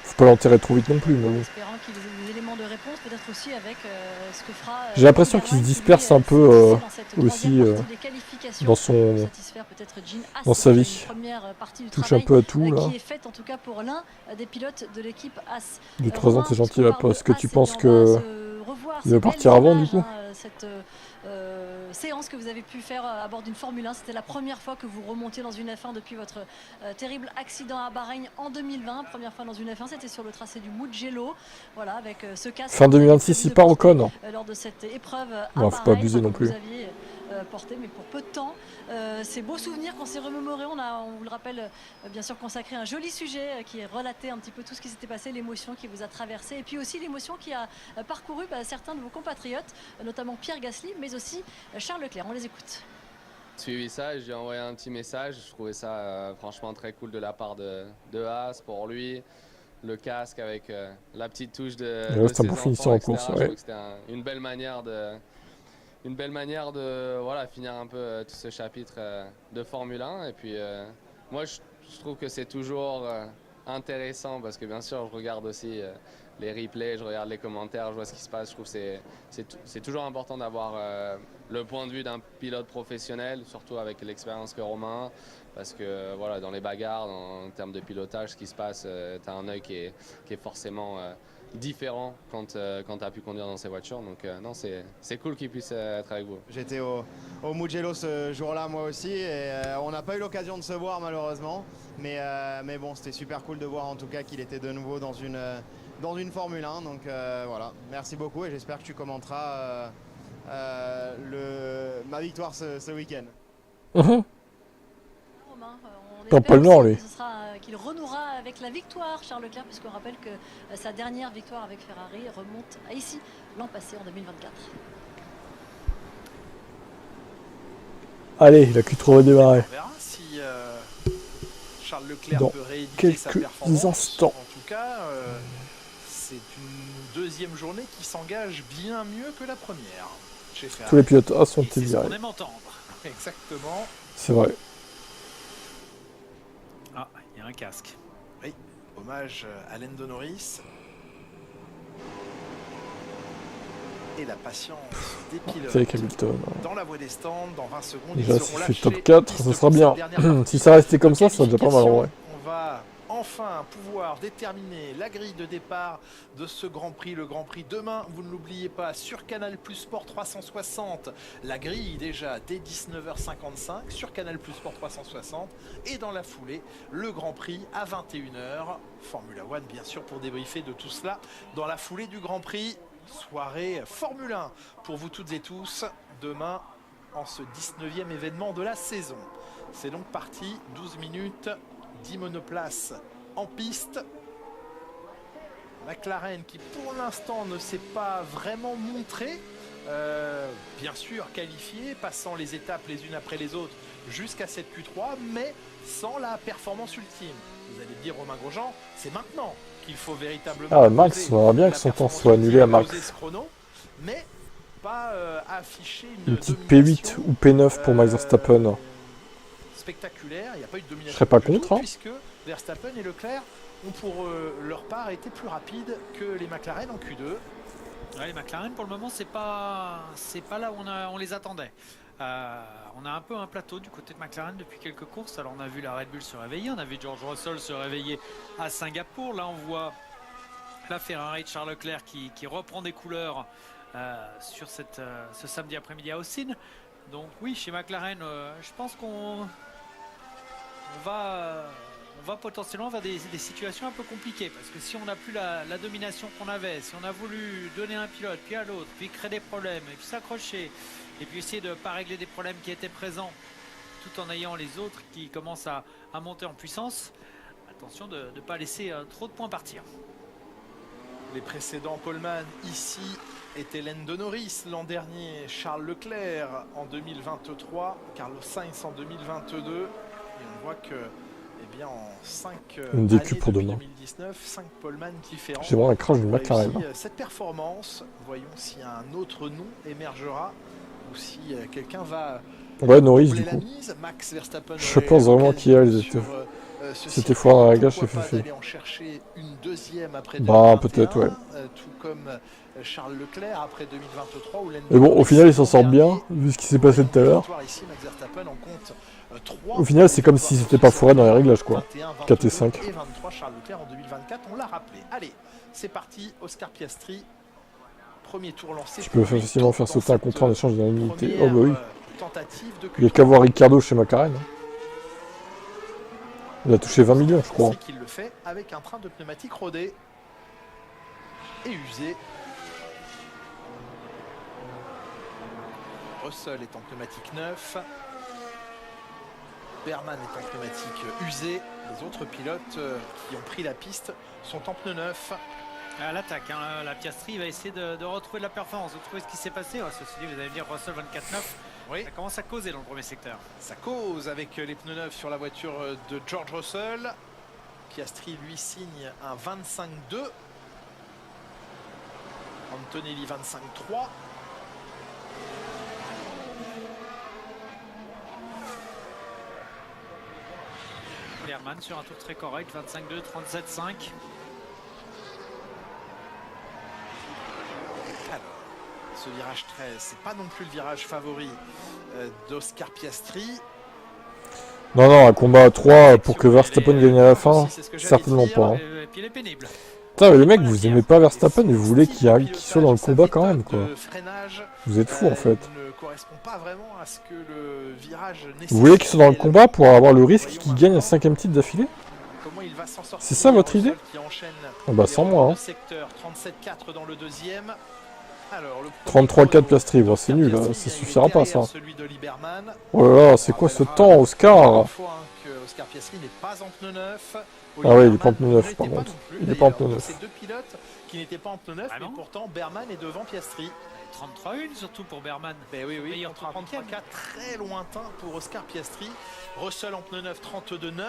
Faut pas l'enterrer trop vite non plus, mais bon. J'ai l'impression qu'il se disperse un peu aussi dans sa vie. Il touche un peu à tout, là. 2-3 ans, t'es gentil, là, parce que tu penses que... Il va partir avant, du coup? Séance que vous avez pu faire à bord d'une Formule 1, c'était la première fois que vous remontiez dans une F1 depuis votre terrible accident à Bahreïn en 2020. Première fois dans une F1, c'était sur le tracé du Mugello. Voilà, avec ce casque. Fin 2026, il part au con. Lors de cette épreuve à non, faut pas abuser non plus. Vous aviez porté, mais pour peu de temps. Ces beaux souvenirs qu'on s'est remémorés, on vous le rappelle, bien sûr consacré à un joli sujet qui est relaté un petit peu tout ce qui s'était passé, l'émotion qui vous a traversé, et puis aussi l'émotion qui a parcouru certains de vos compatriotes, notamment Pierre Gasly, mais aussi Charles Leclerc. On les écoute. Suivi ça, j'ai envoyé un petit message. Je trouvais ça franchement très cool de la part de Haas pour lui. Le casque avec la petite touche de c'est un bon finisseur en course. Ouais. C'était une belle manière de voilà, finir un peu tout ce chapitre de Formule 1. Et puis moi je trouve que c'est toujours intéressant parce que bien sûr je regarde aussi les replays, je regarde les commentaires, je vois ce qui se passe. Je trouve que c'est toujours important d'avoir le point de vue d'un pilote professionnel, surtout avec l'expérience que Romain a, parce que voilà, dans les bagarres, en termes de pilotage, ce qui se passe, tu as un œil qui est forcément différent quand tu as pu conduire dans ces voitures. Donc non, c'est cool qu'il puisse être avec vous. J'étais au Mugello ce jour-là moi aussi et on n'a pas eu l'occasion de se voir malheureusement, mais bon, c'était super cool de voir en tout cas qu'il était de nouveau dans une Formule 1. Donc voilà, merci beaucoup et j'espère que tu commenteras ma victoire ce week-end. Pas le nord, lui. Ce sera qu'il renouera avec la victoire, Charles Leclerc, puisqu'on rappelle que sa dernière victoire avec Ferrari remonte à ici, l'an passé, en 2024. Allez, la Q3 va démarrer. On verra si Charles Leclerc dans peut rééditer sa performance. Quelques instants. En tout cas, c'est une deuxième journée qui s'engage bien mieux que la première chez Ferrari. Tous les pilotes A sont virés. C'est ce qu'on aime entendre. Exactement. C'est vrai. Ah, il y a un casque. Oui, hommage à Lando Norris. Et la patience des pilotes. Avec Hamilton. Dans la voie des stands, dans 20 secondes, déjà, si fait top 4, ça sera bien. Si ça restait comme ça serait déjà pas mal en vrai. On va enfin pouvoir déterminer la grille de départ de ce Grand Prix. Le Grand Prix demain, vous ne l'oubliez pas, sur Canal Plus Sport 360. La grille déjà dès 19h55 sur Canal Plus Sport 360. Et dans la foulée, le Grand Prix à 21h. Formula One, bien sûr, pour débriefer de tout cela. Dans la foulée du Grand Prix, soirée Formule 1 pour vous toutes et tous. Demain, en ce 19e événement de la saison. C'est donc parti, 12 minutes, 10 monoplaces en piste. McLaren qui pour l'instant ne s'est pas vraiment montré, bien sûr qualifié, passant les étapes les unes après les autres jusqu'à cette Q3, mais sans la performance ultime. Vous allez dire Romain Grosjean, c'est maintenant qu'il faut véritablement... Ah Max, on aimerait bien que son temps soit annulé à Max. Mais pas afficher une petite P8 ou P9 pour Max Verstappen. Spectaculaire, il n'y a pas eu de domination. Je serais pas contre, hein. Puisque Verstappen et Leclerc ont pour leur part été plus rapides que les McLaren en Q2. Ouais, les McLaren pour le moment c'est pas là où on les attendait. On a un peu un plateau du côté de McLaren depuis quelques courses. Alors on a vu la Red Bull se réveiller, on a vu George Russell se réveiller à Singapour. Là on voit la Ferrari de Charles Leclerc qui reprend des couleurs sur ce samedi après-midi à Austin. Donc oui, chez McLaren, je pense qu'on va potentiellement vers des situations un peu compliquées. Parce que si on n'a plus la domination qu'on avait, si on a voulu donner à un pilote, puis à l'autre, puis créer des problèmes, et puis s'accrocher, et puis essayer de ne pas régler des problèmes qui étaient présents, tout en ayant les autres qui commencent à monter en puissance, attention de ne pas laisser trop de points partir. Les précédents poleman ici étaient Lando Norris l'an dernier, Charles Leclerc en 2023, Carlos Sainz en 2022. Et on voit que, eh bien, en 5 années pour demain. 2019, 5 poleman différents. J'ai vraiment un crash de McLaren. Cette performance, voyons si un autre nom émergera ou si quelqu'un va... Ouais, Norris du coup. Max Verstappen, je pense vraiment qu'il y a les étaient... C'était fort dans la gage, j'ai fait. Bah peut-être ouais. Tout comme Charles Leclerc après 2023 où mais bon, au final, ils s'en sortent bien, vu ce qui s'est passé tout à l'heure. Au final, c'est comme si c'était pas foiré dans les réglages, quoi. 4 et 5. Et 23 Charles Leclerc en 2024, on l'a rappelé. Allez, c'est parti, Oscar Piastri. Premier tour lancé. Tu peux facilement faire sauter un contrat en échange d'une unité. Oh bah oui. Il n'y a qu'à voir Ricciardo chez McLaren. Il a touché 20 millions, je crois. Qu'il le fait avec un train de pneumatique rodé et usé. Russell est en pneumatique neuf. Berman est en pneumatique usé. Les autres pilotes qui ont pris la piste sont en pneu neuf. À l'attaque, hein, la Piastri va essayer de retrouver de la performance, de trouver ce qui s'est passé. Ceci dit, vous allez me dire Russell 24-9. Oui. Ça commence à causer dans le premier secteur. Ça cause avec les pneus neufs sur la voiture de George Russell. Piastri lui signe un 25-2. Antonelli 25-3. Berman sur un tour très correct, 25-2, 37-5. Ce virage 13, c'est pas non plus le virage favori d'Oscar Piastri. Non, un combat à 3 pour que Verstappen gagne à la fin, certainement pas. Hein. Putain, mais les mecs, vous aimez pas Verstappen et vous voulez qu'il soit dans le combat quand même, quoi. Vous êtes fous en fait. Vous voulez qu'il soit dans le combat pour avoir le risque qu'il gagne un 5ème titre d'affilée? C'est ça votre idée? Oh bah sans moi. Hein. 33-4 Piastri, bon, c'est nul, ça suffira pas ça. Oh là là, c'est quoi ce temps, Oscar? Ah ouais, il est pas en pneu neuf par contre. Il est pas en pneu neuf. C'est deux pilotes qui n'étaient pas en pneu neuf, mais pourtant Berman est devant Piastri. 33-1 surtout pour Berman. Ben oui, meilleur 33-4, très lointain pour Oscar Piastri. Russell en pneu neuf, 32-9.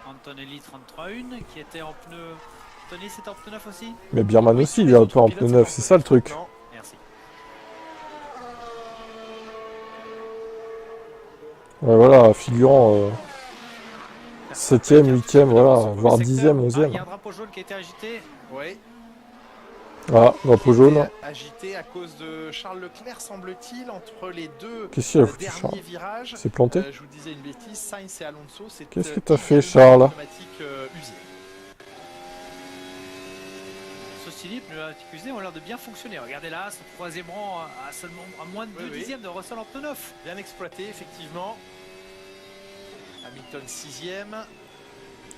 Antonelli 33-1 qui était en pneu... Anthony, c'est en pneu neuf aussi? Mais Berman aussi, il est un peu en pneu neuf, c'est ça le truc. Merci. Ouais, voilà, figurant 7ème, 8ème, voilà, voire 10ème, 11ème. Il y a un drapeau jaune qui a été agité. Oui. Ah, drapeau jaune. Agité à cause de Charles Leclerc, semble-t-il, entre les deux derniers virages. C'est planté. Je vous disais une bêtise, Sainz et Alonso, c'est qu'est-ce que t'as fait, Charles? Ceci dit, les pneumatiques usés ont l'air de bien fonctionner. Regardez là, ce troisième rang à moins de 2 dixièmes de Russell en pneu neuf. Bien exploité, effectivement. Hamilton 6ème.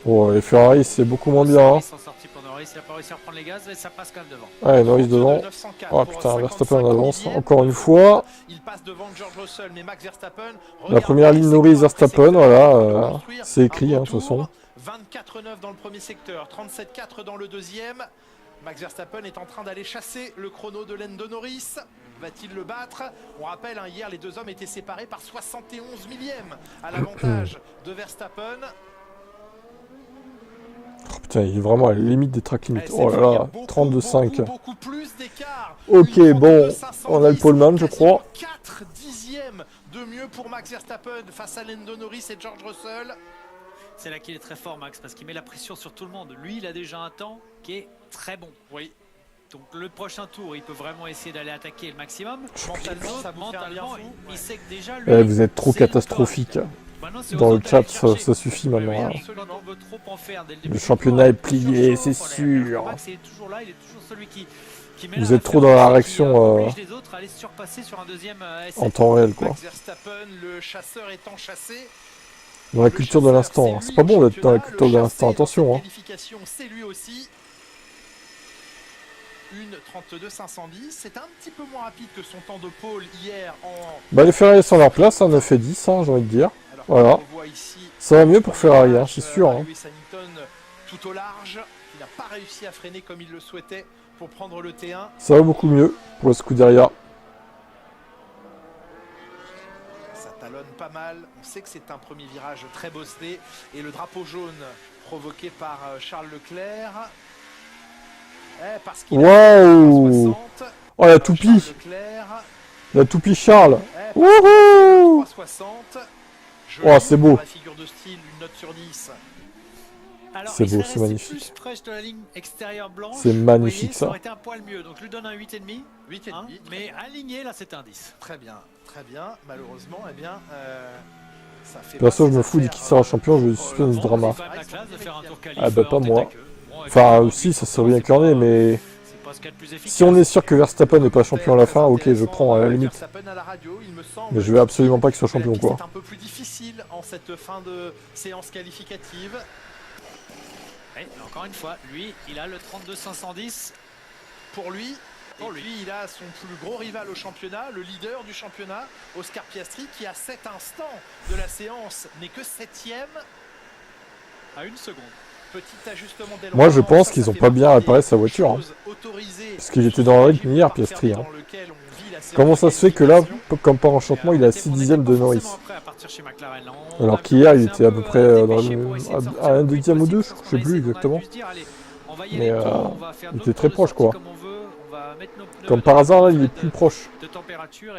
Oh, les Ferrari, c'est beaucoup moins bien. Hein. Ils sont sortis pour Norris, il n'a pas réussi à reprendre les gaz, et ça passe quand même devant. Ouais, Norris devant. Oh putain, Verstappen en avance, encore une fois. Il passe devant George Russell, mais Max Verstappen. La première ligne Norris Verstappen, voilà, c'est écrit, hein, de toute façon. 24,9 dans le premier secteur, 37,4 dans le deuxième. Max Verstappen est en train d'aller chasser le chrono de Lando Norris. Va-t-il le battre? On rappelle, hein, hier, les deux hommes étaient séparés par 71 millièmes à l'avantage de Verstappen. Oh putain, il est vraiment à la limite des track limits. Oh là là, 32,5. Ok, bon, on a le poleman, je crois. 4 dixièmes de mieux pour Max Verstappen face à Lando Norris et George Russell. C'est là qu'il est très fort, Max, parce qu'il met la pression sur tout le monde. Lui, il a déjà un temps qui est très bon. Oui. Donc le prochain tour, il peut vraiment essayer d'aller attaquer le maximum. Mentalement, il sait que déjà... Lui, vous êtes trop catastrophique. Dans le chat, ça suffit maintenant. Hein. Le championnat est plié, c'est sûr. Vous êtes trop dans la réaction en temps réel, quoi. Dans la culture de l'instant. C'est pas bon d'être dans la culture de l'instant, attention. Hein. C'est lui aussi. Une 32,510, c'est un petit peu moins rapide que son temps de pole hier en... Bah les Ferrari sont à leur place, hein, 9 et 10, hein, j'ai envie de dire. Voilà. Ça va mieux pour Ferrari, hein, c'est sûr. Hein. Lewis Hamilton tout au large, il n'a pas réussi à freiner comme il le souhaitait pour prendre le T1. Ça va beaucoup mieux pour le Scuderia. Ça talonne pas mal, on sait que c'est un premier virage très bossé et le drapeau jaune provoqué par Charles Leclerc. Waouh! Oh la toupie! La toupie Charles! Wouhou! Oh c'est beau! C'est beau, c'est magnifique. C'est magnifique ça. Ça aurait été un poil mieux, donc je lui donne un 8,5. 8,5. Hein, mais aligné, là c'est un 10. Très bien, très bien. Malheureusement, eh bien, ça fait. Perso, je me fous dès qu'il sera champion, je vais suspendre ce drama. Ah bah pas moi. Enfin, aussi, ça serait bien clairné, mais si on est sûr que Verstappen n'est pas champion à la fin, ok, je prends à la limite. Mais je veux absolument pas qu'il soit champion, quoi. C'est un peu plus difficile en cette fin de séance qualificative. Et encore une fois, lui, il a le 32,510 pour lui. Et puis il a son plus gros rival au championnat, le leader du championnat, Oscar Piastri, qui à cet instant de la séance n'est que 7ème. À 1 seconde. Petit ajustement d'aileron. Moi je pense qu'ils ont pas bien réparé sa voiture. Hein. Parce qu'il était dans le rythme hier, Piastri. Hein. Comment ça se fait que là, comme par enchantement, il a 6 dixièmes de Norris? Alors qu'hier il était à peu près à 1 dixième ou 2, je sais plus exactement. Mais il était très proche quoi. Comme par hasard là il est plus proche.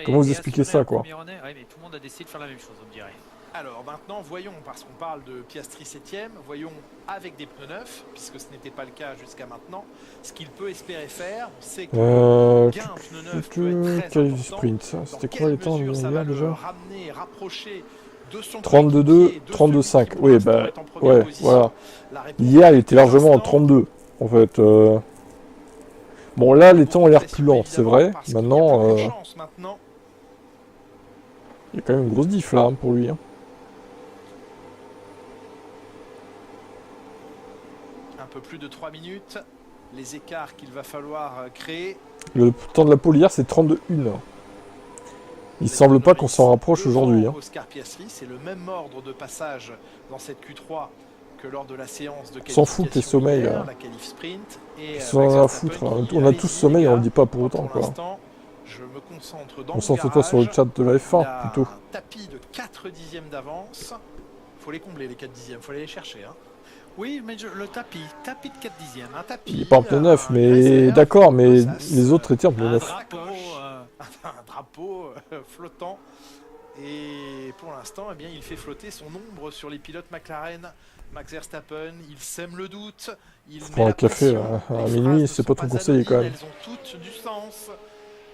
Comment vous expliquez ça quoi? Alors maintenant, voyons, parce qu'on parle de Piastri 7ème, voyons avec des pneus neufs, puisque ce n'était pas le cas jusqu'à maintenant, ce qu'il peut espérer faire. On sait que le gain pneu neuf peut être très important. C'était quoi les temps ça va déjà? Ramener, rapprocher de son 32, 32,5. Oui, bah, ouais, voilà. Hier, il était largement en 32, en fait. Bon, là, les temps ont l'air plus lents, c'est vrai. Maintenant, il y a quand même une grosse diff, là, hein, pour lui. Hein. Un peu plus de 3 minutes, les écarts qu'il va falloir créer. Le temps de la pole hier, c'est 32,1. Il semble pas qu'on s'en rapproche aujourd'hui. Hein. Oscar Piastri, c'est le même ordre de passage dans cette Q3 que lors de la séance de qualification. S'en fout les sommeils. La qualif sprint. Ils sont à foutre. Hein. On a tous sommeil, on le dit pas pour autant. Quoi. Je me concentre dans Concentre-toi sur le chat de la F1 plutôt. Un tapis de 4 dixièmes d'avance. Faut les combler les 4 dixièmes, faut aller les chercher. Hein. Oui, mais le tapis de 4 dixièmes. Un tapis. Il est pas en pneu neuf, mais d'accord, mais les autres étaient en pneu neuf. Un drapeau flottant. Et pour l'instant, eh bien, il fait flotter son ombre sur les pilotes McLaren. Max Verstappen, il sème le doute. Il prend un café à minuit, c'est pas trop conseillé quand même. Elles ont toutes du sens.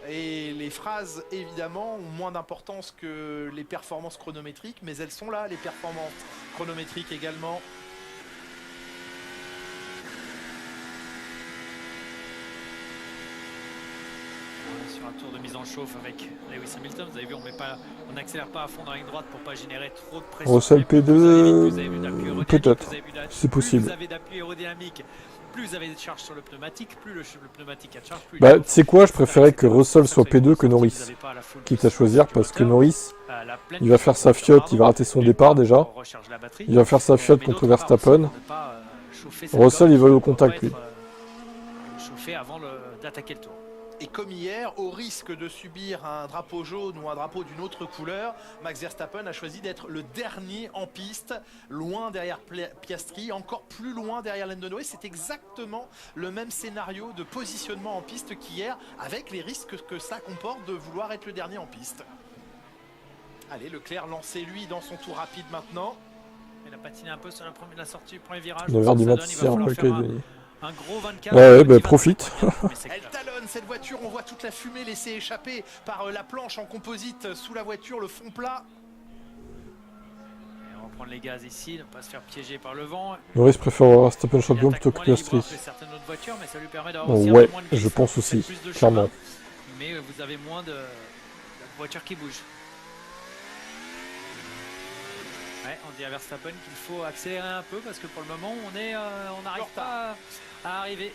Et les phrases, évidemment, ont moins d'importance que les performances chronométriques, mais elles sont là, les performances chronométriques également. Sur un tour de mise en chauffe avec Lewis Hamilton, vous avez vu, on n'accélère pas à fond dans la ligne droite pour pas générer trop de pression. Russell P2, peut-être, c'est possible. Plus vous avez d'appui aérodynamique, plus vous avez de charge sur le pneumatique, plus le pneumatique a de charge, plus... Bah, tu sais quoi, je préférais que Russell soit P2 que Norris, quitte à choisir, parce que Norris, il va faire sa fiotte, il va rater son départ déjà, il va faire sa fiotte contre Verstappen, Russell il va au contact lui. Chauffer avant d'attaquer le tour. Et comme hier, au risque de subir un drapeau jaune ou un drapeau d'une autre couleur, Max Verstappen a choisi d'être le dernier en piste, loin derrière Piastri, encore plus loin derrière Lando Norris. C'est exactement le même scénario de positionnement en piste qu'hier, avec les risques que ça comporte de vouloir être le dernier en piste. Allez, Leclerc lancé lui dans son tour rapide maintenant. Il a patiné un peu sur la sortie du premier virage. 9h du mat, c'est un peu un gros 24. Ouais, bah profite. Elle talonne cette voiture, on voit toute la fumée laissée échapper par la planche en composite sous la voiture, le fond plat. Et on va prendre les gaz ici, ne pas se faire piéger par le vent. Norris préfère Verstappen champion plutôt que Piastri. Ouais, je pense aussi, clairement. Mais vous avez moins de voitures qui bougent. Ouais, on dit à Verstappen qu'il faut accélérer un peu parce que pour le moment on n'arrive pas à arriver.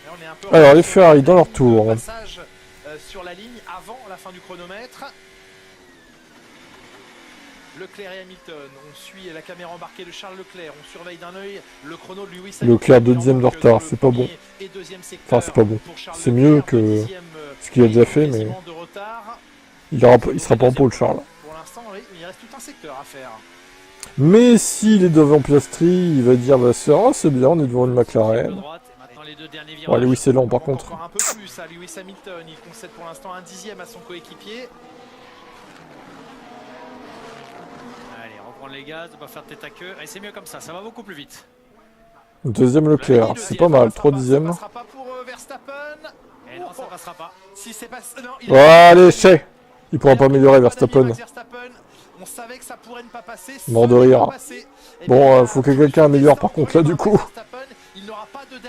On est un peu alors les Ferrari dans leur tour. Passage sur la ligne avant la fin du chronomètre. Leclerc et Hamilton, on suit la caméra embarquée de Charles Leclerc, on surveille d'un œil le chrono de Lewis Hamilton. Leclerc 2ème de retard, c'est pas bon. Enfin c'est pas bon. C'est mieux que ce qu'il a déjà fait, mais il sera pas en pôle Charles. Pour l'instant, oui, il reste tout un secteur à faire. Mais s'il est devant Piastri, il va dire bah c'est bien, on est devant une McLaren. Ouais, Lewis est lent par contre. Encore un peu plus à Lewis Hamilton, il concède pour l'instant un 10e à son coéquipier. Allez, reprendre les gaz, ne pas faire tête à queue. Allez, c'est mieux comme ça va beaucoup plus vite. 2ème Leclerc, c'est pas mal, 3 dixièmes. Ça passera pas pour Verstappen. Et non, ça passera pas. Si c'est pas... non, allez, chez. Il pourra pas améliorer Verstappen. On savait que ça pourrait ne pas passer. Mort de rire. Bon, faut que quelqu'un améliore par contre là du coup.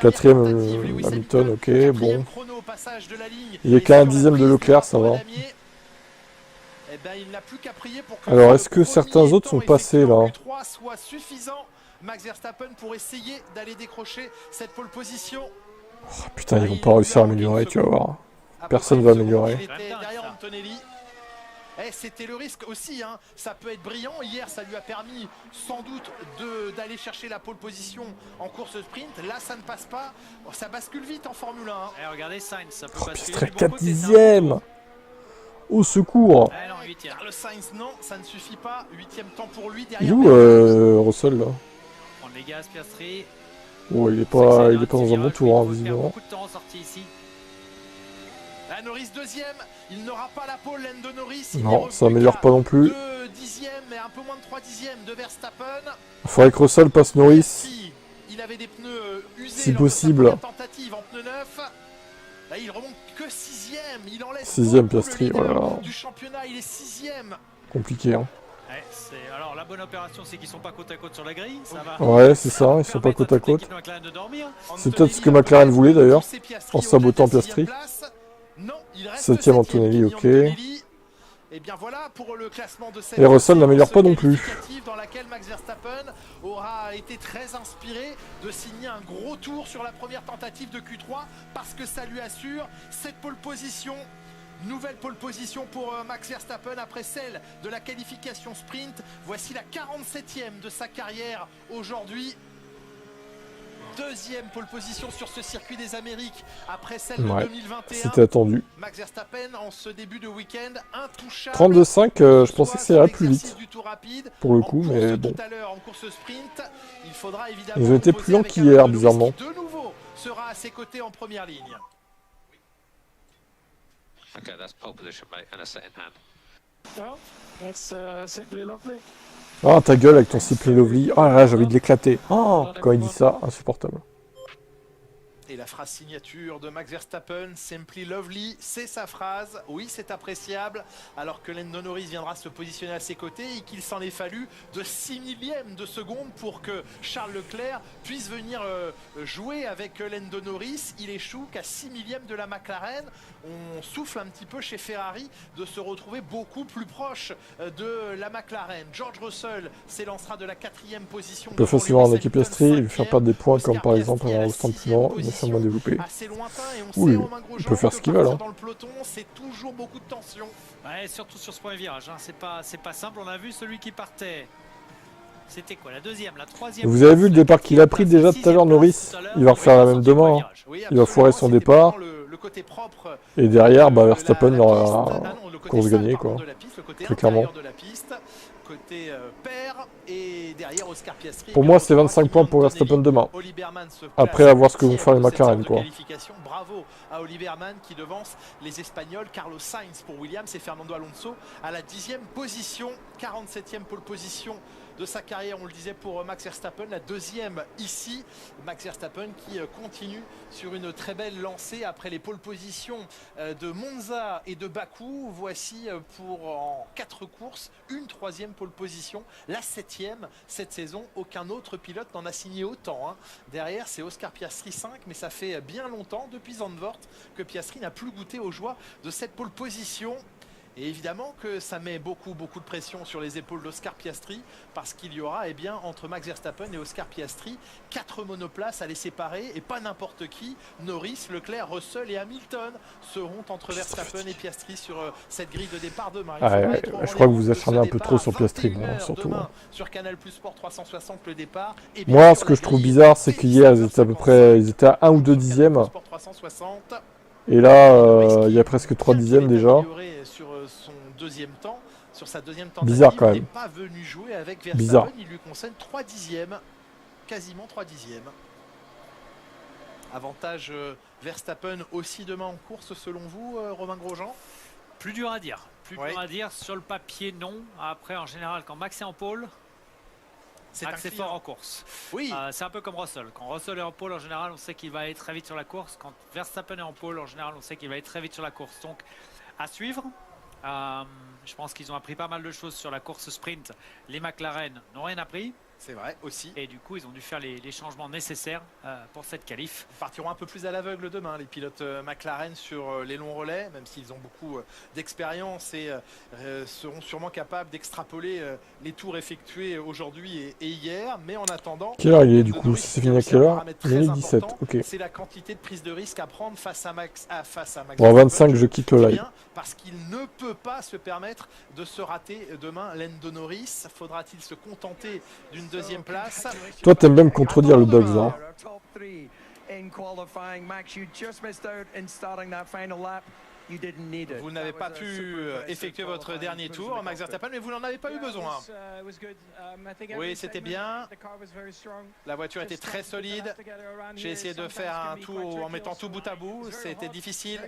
4ème Hamilton, ok, bon. Il est qu'à un 10ème de Leclerc, ça va. Alors, est-ce que certains autres sont passés là? Max Verstappen pour essayer d'aller décrocher cette pole position. Oh, putain, ils vont pas réussir à améliorer, tu vas voir. Personne va améliorer. Derrière Antonelli. C'était le risque aussi, hein. Ça peut être brillant. Hier, ça lui a permis sans doute d'aller chercher la pole position en course sprint. Là, ça ne passe pas. Ça bascule vite en Formule 1. Regardez Sainz, ça peut basculer. 4 dixièmes. Au secours. Carlos Sainz, non, ça ne suffit pas. 8ème temps pour lui. Il est où Russell là? Prendre les gaz, Piastri. Oh, il est pas dans un bon tour, hein, visiblement. Beaucoup de temps en sortie ici. Norris 2ème, il n'aura pas la pole, Lando Norris. Non, ça améliore pas non plus. 2 dixièmes, mais un peu moins de 3 dixièmes de Verstappen. Il faudrait que Russell passe Norris. Il avait des pneus usés si possible. Tentative en pneu neuf. Là, il remonte que 6ème, il en laisse 6ème Piastri, voilà. Du championnat, il est 6ème. Compliqué, hein. Alors la bonne opération, c'est qu'ils sont pas côte à côte sur la grille. Ça va. Ouais, c'est ça, ils sont pas côte à côte. C'est peut-être ce que McLaren voulait d'ailleurs, en sabotant Piastri. 7ème Antonelli, ok. Et bien voilà pour le classement de cette et Russell n'améliore pas non plus. Dans laquelle Max Verstappen aura été très inspiré de signer un gros tour sur la première tentative de Q3 parce que ça lui assure cette pole position. Nouvelle pole position pour Max Verstappen après celle de la qualification sprint. Voici la 47e de sa carrière aujourd'hui. 2ème pole position sur ce circuit des Amériques après celle de 2021. C'était attendu. Max Verstappen en ce début de week-end intouchable. 32,5, je pensais que ça irait plus vite pour le coup, mais bon. Ils ont été plus lents qu'hier, bizarrement. De nouveau sera à ses côtés en première ligne. Okay, that's pole position, mate, and a set in hand. Ah, ta gueule avec ton Simply Lovely. Oh là là, j'ai envie de l'éclater. Oh, quand il dit ça, insupportable. Et la phrase signature de Max Verstappen, Simply Lovely, c'est sa phrase. Oui, c'est appréciable, alors que Lando Norris viendra se positionner à ses côtés et qu'il s'en est fallu de 6 millièmes de seconde pour que Charles Leclerc puisse venir jouer avec Lando Norris. Il échoue qu'à 6 millièmes de la McLaren. On souffle un petit peu chez Ferrari de se retrouver beaucoup plus proche de la McLaren. George Russell s'élancera de la 4e position. Il peut facilement en équipe Piastri et lui faire perdre des points, comme par exemple avoir le stand plus lent, une notion moins développée. Oui, il peut faire ce qu'il veut. Dans le peloton, c'est toujours beaucoup de tension. Ouais, surtout sur ce premier virage, hein. C'est pas simple. On a vu celui qui partait. C'était quoi, la deuxième, la troisième? Vous avez vu le départ qu'il a pris déjà tout à l'heure, Norris? Il va refaire la même demain. Il va foirer son départ. Et derrière, bah, Verstappen aura course gagnée, quoi. Très clairement. Pour moi, c'est 25 points pour Verstappen demain. Après, à voir ce que vont faire les McLaren, quoi. Bravo à Oliverman qui devance les Espagnols, Carlos Sainz pour Williams et Fernando Alonso à la 10e position, 47e pole position de sa carrière, on le disait, pour Max Verstappen, la 2e ici. Max Verstappen qui continue sur une très belle lancée après les pole positions de Monza et de Bakou. Voici pour en 4 courses une 3e pole position, la 7e cette saison. Aucun autre pilote n'en a signé autant, hein. Derrière, c'est Oscar Piastri 5, mais ça fait bien longtemps, depuis Zandvoort, que Piastri n'a plus goûté aux joies de cette pole position. Et évidemment que ça met beaucoup de pression sur les épaules d'Oscar Piastri, parce qu'il y aura, eh bien, entre Max Verstappen et Oscar Piastri, 4 monoplaces à les séparer, et pas n'importe qui. Norris, Leclerc, Russell et Hamilton seront entre Verstappen et Piastri sur cette grille de départ demain. Je crois que vous acharnez un peu trop sur Piastri, moi, surtout. Sur Canal Plus Sport 360, le départ. Moi, ce que je trouve bizarre, c'est qu'hier, ils étaient à peu près, ils étaient à 1 ou 2 dixièmes. Et là, il y a presque 3 dixièmes déjà. Sur son deuxième temps, sur sa deuxième tentative, bizarre quand même. Il n'est pas venu jouer avec Verstappen. Bizarre. Il lui concède 3 dixièmes, quasiment 3 dixièmes. Avantage Verstappen aussi demain en course selon vous, Romain Grosjean? Plus dur à dire. Plus dur à dire. Sur le papier, non. Après, en général, quand Max est en pôle, c'est fort en course. Oui. C'est un peu comme Russell. Quand Russell est en pôle, en général, on sait qu'il va aller très vite sur la course. Quand Verstappen est en pôle, en général, on sait qu'il va aller très vite sur la course. Donc, à suivre. Je pense qu'ils ont appris pas mal de choses sur la course sprint. Les McLaren n'ont rien appris. C'est vrai, aussi. Et du coup, ils ont dû faire les changements nécessaires pour cette qualif. Ils partiront un peu plus à l'aveugle demain, les pilotes McLaren, sur les longs relais, même s'ils ont beaucoup d'expérience et seront sûrement capables d'extrapoler les tours effectués aujourd'hui et hier. Mais en attendant... Quelle heure il est du coup? Ça s'est fini à quelle heure? Il est 17, ok. C'est la quantité de prise de risque à prendre face à Max. Bon, 25, je quitte le live. Parce qu'il ne peut pas se permettre de se rater demain. Lando Norris, faudra-t-il se contenter d'une deuxième place? Toi, t'aimes bien me contredire le Bugs, hein. Vous n'avez pas pu effectuer votre dernier tour, Max Verstappen, mais vous n'en avez pas eu besoin. Oui, c'était bien. La voiture était très solide. J'ai essayé de faire un tour en mettant tout bout à bout. C'était difficile.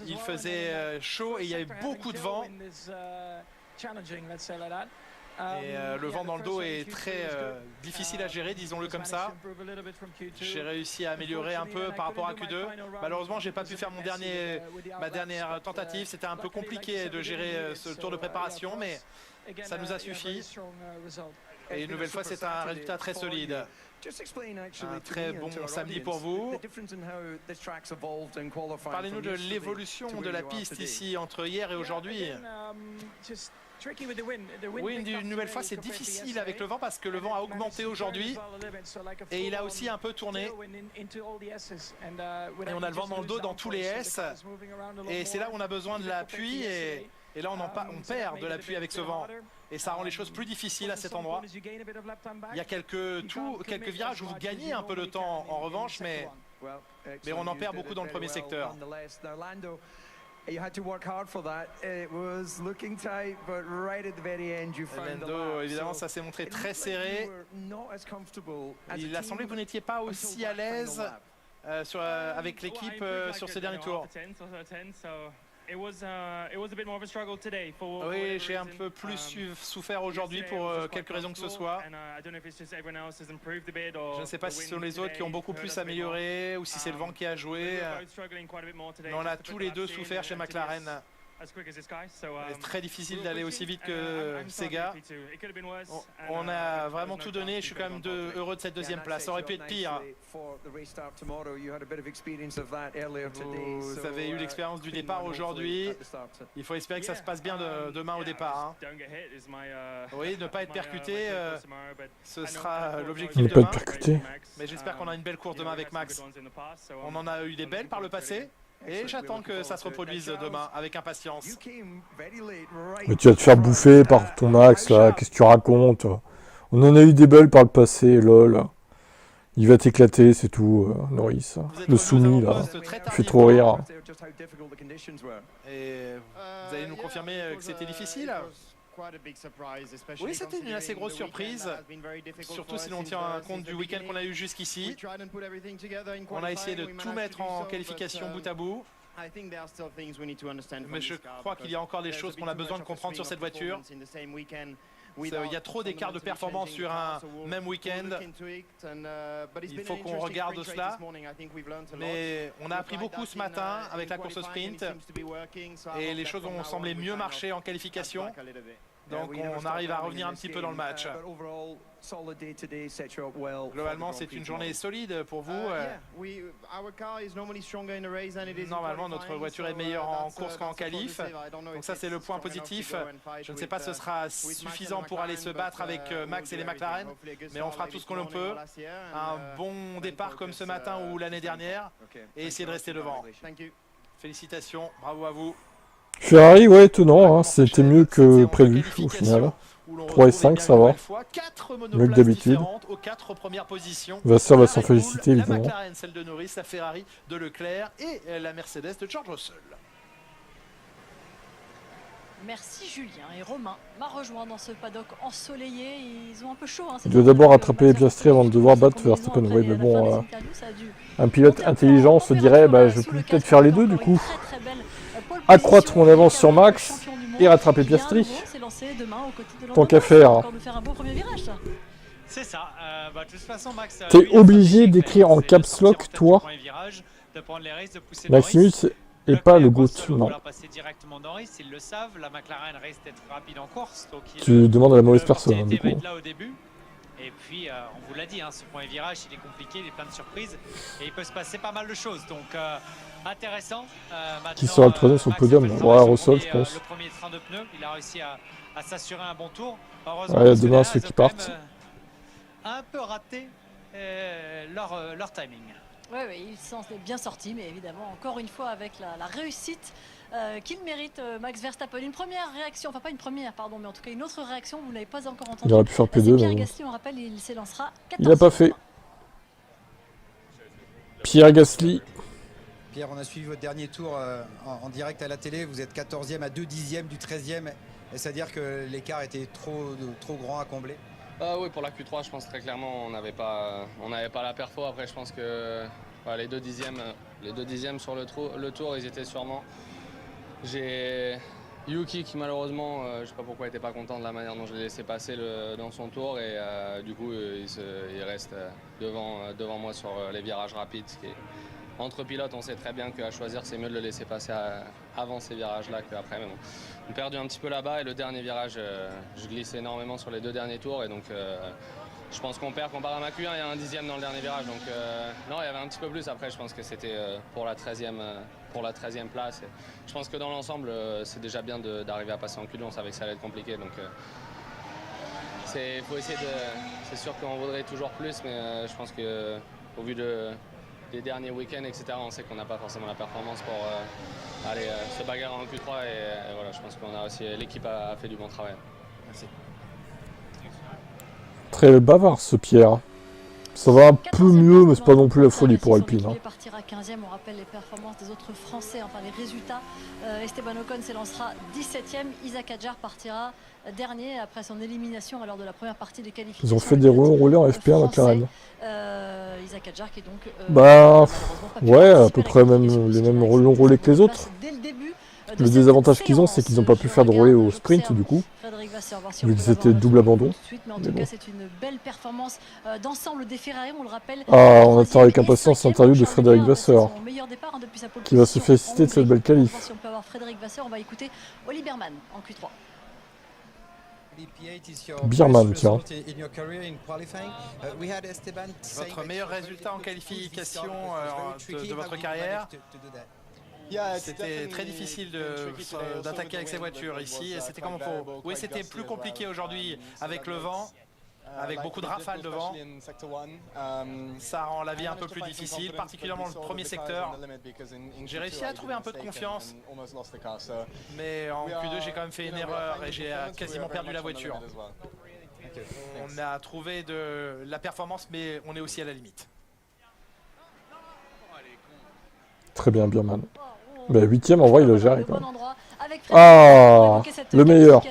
Il faisait chaud et il y avait beaucoup de vent. Et le vent dans le dos est très difficile à gérer, disons-le comme ça. J'ai réussi à améliorer un peu par rapport à Q2. Malheureusement, j'ai pas pu faire ma dernière tentative. C'était un peu compliqué de gérer ce tour de préparation, mais ça nous a suffi. Et une nouvelle fois, c'est un résultat très solide. Un très bon samedi pour vous. Parlez-nous de l'évolution de la piste ici entre hier et aujourd'hui. Oui, une nouvelle fois, c'est difficile avec le vent parce que le vent a augmenté aujourd'hui et il a aussi un peu tourné. Et on a le vent dans le dos dans tous les S. Et c'est là où on a besoin de l'appui et là on perd de l'appui avec ce vent. Et ça rend les choses plus difficiles à cet endroit. Il y a quelques virages où vous gagnez un peu de temps en revanche, mais on en perd beaucoup dans le premier secteur. Lando, évidemment, ça s'est montré très serré. Il a semblé que vous n'étiez pas aussi à l'aise avec l'équipe sur ce dernier tour. Oui, j'ai un peu plus souffert aujourd'hui pour quelque raison que ce soit. Je ne sais pas si ce sont les autres qui ont beaucoup plus amélioré ou si c'est le vent qui a joué. Mais on a tous les deux souffert chez McLaren. C'est très difficile d'aller aussi vite que ces gars. On a vraiment tout donné. Je suis quand même heureux de cette deuxième place. Ça aurait pu être pire. Vous avez eu l'expérience du départ aujourd'hui. Il faut espérer que ça se passe bien demain au départ. Oui, ne pas être percuté, ce sera l'objectif Ne demain. pas être percuté. Mais j'espère qu'on a une belle course demain avec Max. On en a eu des belles par le passé. Et j'attends que ça se reproduise demain avec impatience. Mais tu vas te faire bouffer par ton Max, là. Qu'est-ce que tu racontes? On en a eu des belles par le passé, lol. Il va t'éclater, c'est tout, Norris. Le soumis, là. Il fait trop rire. Et vous allez nous confirmer que c'était difficile? Oui, c'était une assez grosse surprise, surtout si l'on tient compte du week-end qu'on a eu jusqu'ici. On a essayé de tout mettre en qualification bout à bout. Mais je crois qu'il y a encore des choses qu'on a besoin de comprendre sur cette voiture. Il y a trop d'écart de performance sur un même week-end. Il faut qu'on regarde cela. Mais on a appris beaucoup ce matin avec la course au sprint. Et les choses ont semblé mieux marcher en qualification. Donc on arrive à revenir un petit peu dans le match. Globalement, c'est une journée solide pour vous. Normalement, notre voiture est meilleure en course qu'en qualif. Donc ça, c'est le point positif. Je ne sais pas si ce sera suffisant pour aller se battre avec Max et les McLaren, mais on fera tout ce que l'on peut. Un bon départ comme ce matin ou l'année dernière et essayer de rester devant. Félicitations, bravo à vous. Ferrari, ouais, étonnant, hein. C'était mieux que prévu au final. 3 et 5, ça va. Mieux que d'habitude. Vasseur va s'en féliciter, évidemment. La McLaren, celle de Norris, la Ferrari de Leclerc et la Mercedes de George Russell. Merci Julien. Et Romain m'a rejoint dans ce paddock ensoleillé. Ils ont un peu chaud. Hein, il doit d'abord attraper Piastri avant de devoir battre Verstappen. Oui, mais bon, un pilote intelligent se dirait, bah, je peux peut-être faire les deux du coup. Accroître mon avance sur Max et rattraper Piastri. Tant qu'à faire. C'est ça. De toute façon, Max. T'es obligé d'écrire en caps lock, toi. Maximus et pas le GOAT, non. Ils le savent, la McLaren reste d'être rapide en course. Donc tu demandes à la mauvaise personne, du coup. Là au début. Et puis, on vous l'a dit, ce premier virage, il est compliqué, il y a plein de surprises. Et il peut se passer pas mal de choses. Donc, intéressant. Qui sera le troisième sur le podium? Ouais, Russell, je pense. Le premier train de pneus, il a réussi à s'assurer un bon tour. Ouais, demain, ceux qui partent. Un peu raté leur timing. Oui, ils s'en sont bien sortis, mais évidemment, encore une fois, avec la réussite qu'il mérite Max Verstappen. Une première réaction, enfin pas une première, pardon, mais en tout cas une autre réaction, vous ne l'avez pas encore entendue. Il aurait pu faire P2, Pierre Gasly, on rappelle, il s'élancera 14e. Il n'a pas fait. Pierre Gasly. Pierre, on a suivi votre dernier tour en direct à la télé. Vous êtes 14e à 2 dixièmes du 13e. Est-ce à dire que l'écart était trop grand à combler? Oui, pour la Q3, je pense très clairement on n'avait pas la perfo. Après, je pense que les 2 dixièmes sur le tour, ils étaient sûrement. J'ai Yuki qui malheureusement, je ne sais pas pourquoi il n'était pas content de la manière dont je l'ai laissé passer dans son tour et du coup il reste devant moi sur les virages rapides. Entre pilotes, on sait très bien qu'à choisir, c'est mieux de le laisser passer avant ces virages-là qu'après. Mais bon, on a perdu un petit peu là-bas et le dernier virage, je glisse énormément sur les 2 derniers tours et donc je pense qu'on perd comparé à ma Q1, il y a un dixième dans le dernier virage. Donc non, il y avait un petit peu plus. Après, je pense que c'était pour la 13e place. Et je pense que dans l'ensemble, c'est déjà bien d'arriver à passer en Q2. On savait que ça allait être compliqué. Donc faut essayer de. C'est sûr qu'on voudrait toujours plus, mais je pense qu'au vu des derniers week-ends, etc., on sait qu'on n'a pas forcément la performance pour aller se bagarrer en Q3. Et voilà, je pense qu'on a aussi. L'équipe a fait du bon travail. Merci. Très bavard ce Pierre. Ça va un peu mieux, mais c'est pas non plus la folie pour Alpine. Il partira 15e, on rappelle les performances des autres Français, enfin les résultats. Esteban Ocon s'élancera 17e, Isaac Hadjar partira dernier après son élimination lors de la première partie des qualifications. Ils ont fait des roulés en FP1 McLaren. Isaac Hadjar qui est donc... ouais, à peu près les mêmes roulés que les autres. Dès le début, de Le cette désavantage qu'ils ont, c'est qu'ils n'ont pas pu séance. faire de relais au J'observe sprint du coup. Frédéric Vasseur, voir si on Vu peut que c'était l'avoir double abandon. tout de suite, mais en tout bon. cas, c'est une belle performance d'ensemble des Ferrari, on le rappelle. Ah, on attend avec troisième et impatience cinquième. l'interview de Charles Frédéric Leclerc, c'est Vasseur, son meilleur départ, hein, depuis sa pole qui va se position féliciter en de cette belle Hongrie. On va qualif. voir si on peut avoir Frédéric Vasseur, on va écouter Oli Berman en Q3. Birman, tiens. Votre meilleur résultat en qualification de votre carrière? C'était très difficile d'attaquer avec ces voitures ici. C'était comment pour... Oui, c'était plus compliqué aujourd'hui avec le vent, avec beaucoup de rafales de vent. Ça rend la vie un peu plus difficile, particulièrement le premier secteur. J'ai réussi à trouver un peu de confiance, mais en Q2 j'ai quand même fait une erreur et j'ai quasiment perdu la voiture. On a trouvé de la performance, mais on est aussi à la limite. Très bien, Birman. Bah, 8ème, en vrai, il a géré quand même. Ah, le meilleur.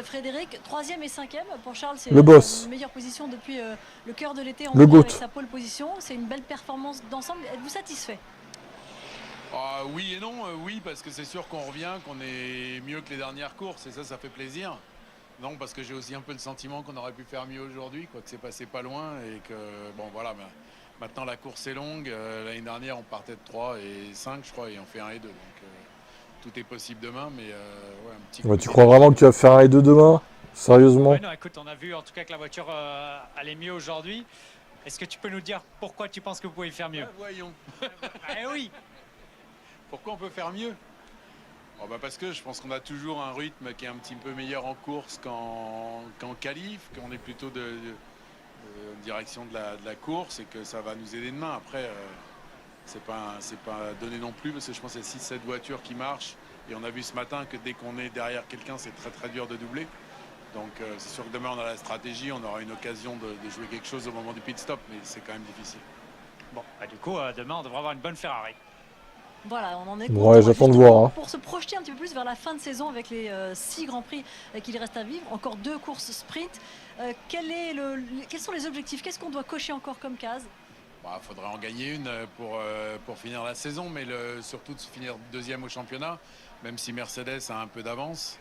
Frédéric, 3e et 5e. Pour Charles, c'est le boss. Une meilleure position depuis le cœur de l'été. Le GOAT. Avec sa pole position. C'est une belle performance d'ensemble. Êtes-vous satisfait? Oui et non. Oui, parce que c'est sûr qu'on revient, qu'on est mieux que les dernières courses. Et ça fait plaisir. Non, parce que j'ai aussi un peu le sentiment qu'on aurait pu faire mieux aujourd'hui, quoi, que c'est passé pas loin. Et que, bon, voilà. Mais maintenant, la course est longue. L'année dernière, on partait de 3 et 5, je crois, et on fait 1 et 2. Donc, tout est possible demain, mais ouais, un petit Ouais, tu crois vraiment que tu vas faire 1 et 2 demain? Sérieusement? Ouais, non, écoute, on a vu en tout cas que la voiture allait mieux aujourd'hui. Est-ce que tu peux nous dire pourquoi tu penses que vous pouvez faire mieux? Voyons. Eh oui. Pourquoi on peut faire mieux? Parce que je pense qu'on a toujours un rythme qui est un petit peu meilleur en course qu'en qualif, qu'on est plutôt en direction de la course et que ça va nous aider demain. Après, c'est pas donné non plus parce que je pense qu'il y a 6-7 voitures qui marchent et on a vu ce matin que dès qu'on est derrière quelqu'un, c'est très très dur de doubler. Donc c'est sûr que demain on a la stratégie, on aura une occasion de jouer quelque chose au moment du pit stop, mais c'est quand même difficile. Bon, du coup, demain on devrait avoir une bonne Ferrari. Voilà, on en est Ouais, j'attends de voir. Hein. Pour se projeter un petit peu plus vers la fin de saison avec les 6 Grands Prix qu'il reste à vivre, encore 2 courses sprint. Quels sont les objectifs? Qu'est-ce qu'on doit cocher encore comme case? Faudrait en gagner une pour finir la saison, mais surtout de finir 2e au championnat, même si Mercedes a un peu d'avance.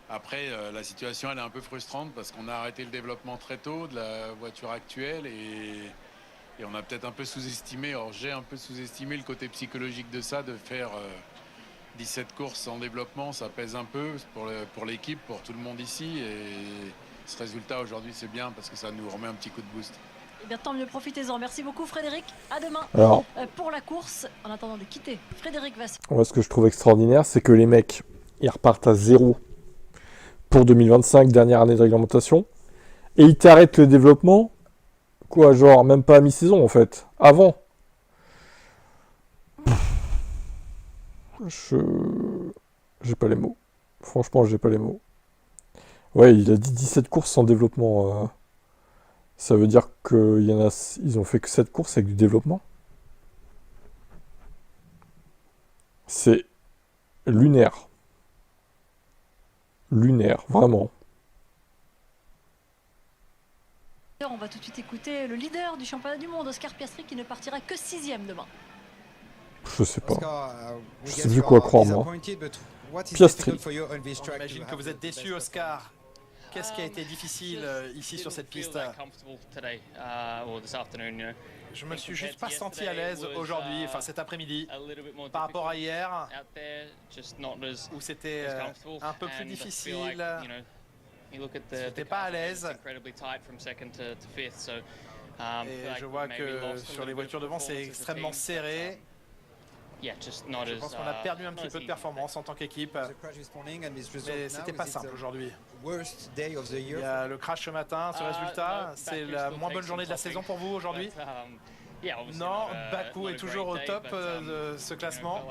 Après, la situation elle est un peu frustrante parce qu'on a arrêté le développement très tôt de la voiture actuelle et on a peut-être un peu sous-estimé, j'ai un peu sous-estimé le côté psychologique de ça, de faire 17 courses en développement, ça pèse un peu pour l'équipe, pour tout le monde ici. Et ce résultat aujourd'hui, c'est bien parce que ça nous remet un petit coup de boost. Eh bien, tant mieux, profitez-en. Merci beaucoup, Frédéric. À demain. Alors, pour la course, en attendant de quitter Frédéric Vasseur. Moi, ce que je trouve extraordinaire, c'est que les mecs, ils repartent à 0 pour 2025, dernière année de réglementation, et ils t'arrêtent le développement. Quoi, genre, même pas à mi-saison, en fait. Avant. J'ai pas les mots. Franchement, j'ai pas les mots. Ouais, il a dit 17 courses sans développement. Ça veut dire qu'ils ont fait que 7 courses avec du développement. C'est lunaire. Lunaire, vraiment. On va tout de suite écouter le leader du championnat du monde, Oscar Piastri, qui ne partira que 6e demain. Je sais pas. Je sais plus quoi croire, moi. Piastri. J'imagine que vous êtes déçu, Oscar. Qu'est-ce qui a été difficile ici sur cette piste? Je me suis juste pas senti à l'aise aujourd'hui, enfin cet après-midi, par rapport à hier, où c'était un peu plus difficile. C'était pas à l'aise. Et je vois que sur les voitures devant, c'est extrêmement serré. Je pense qu'on a perdu un petit peu de performance en tant qu'équipe. Mais c'était pas simple aujourd'hui. Il y a le crash ce matin, ce résultat. C'est la moins bonne journée de la saison pour vous aujourd'hui? Non, Bakou est toujours au top de ce classement.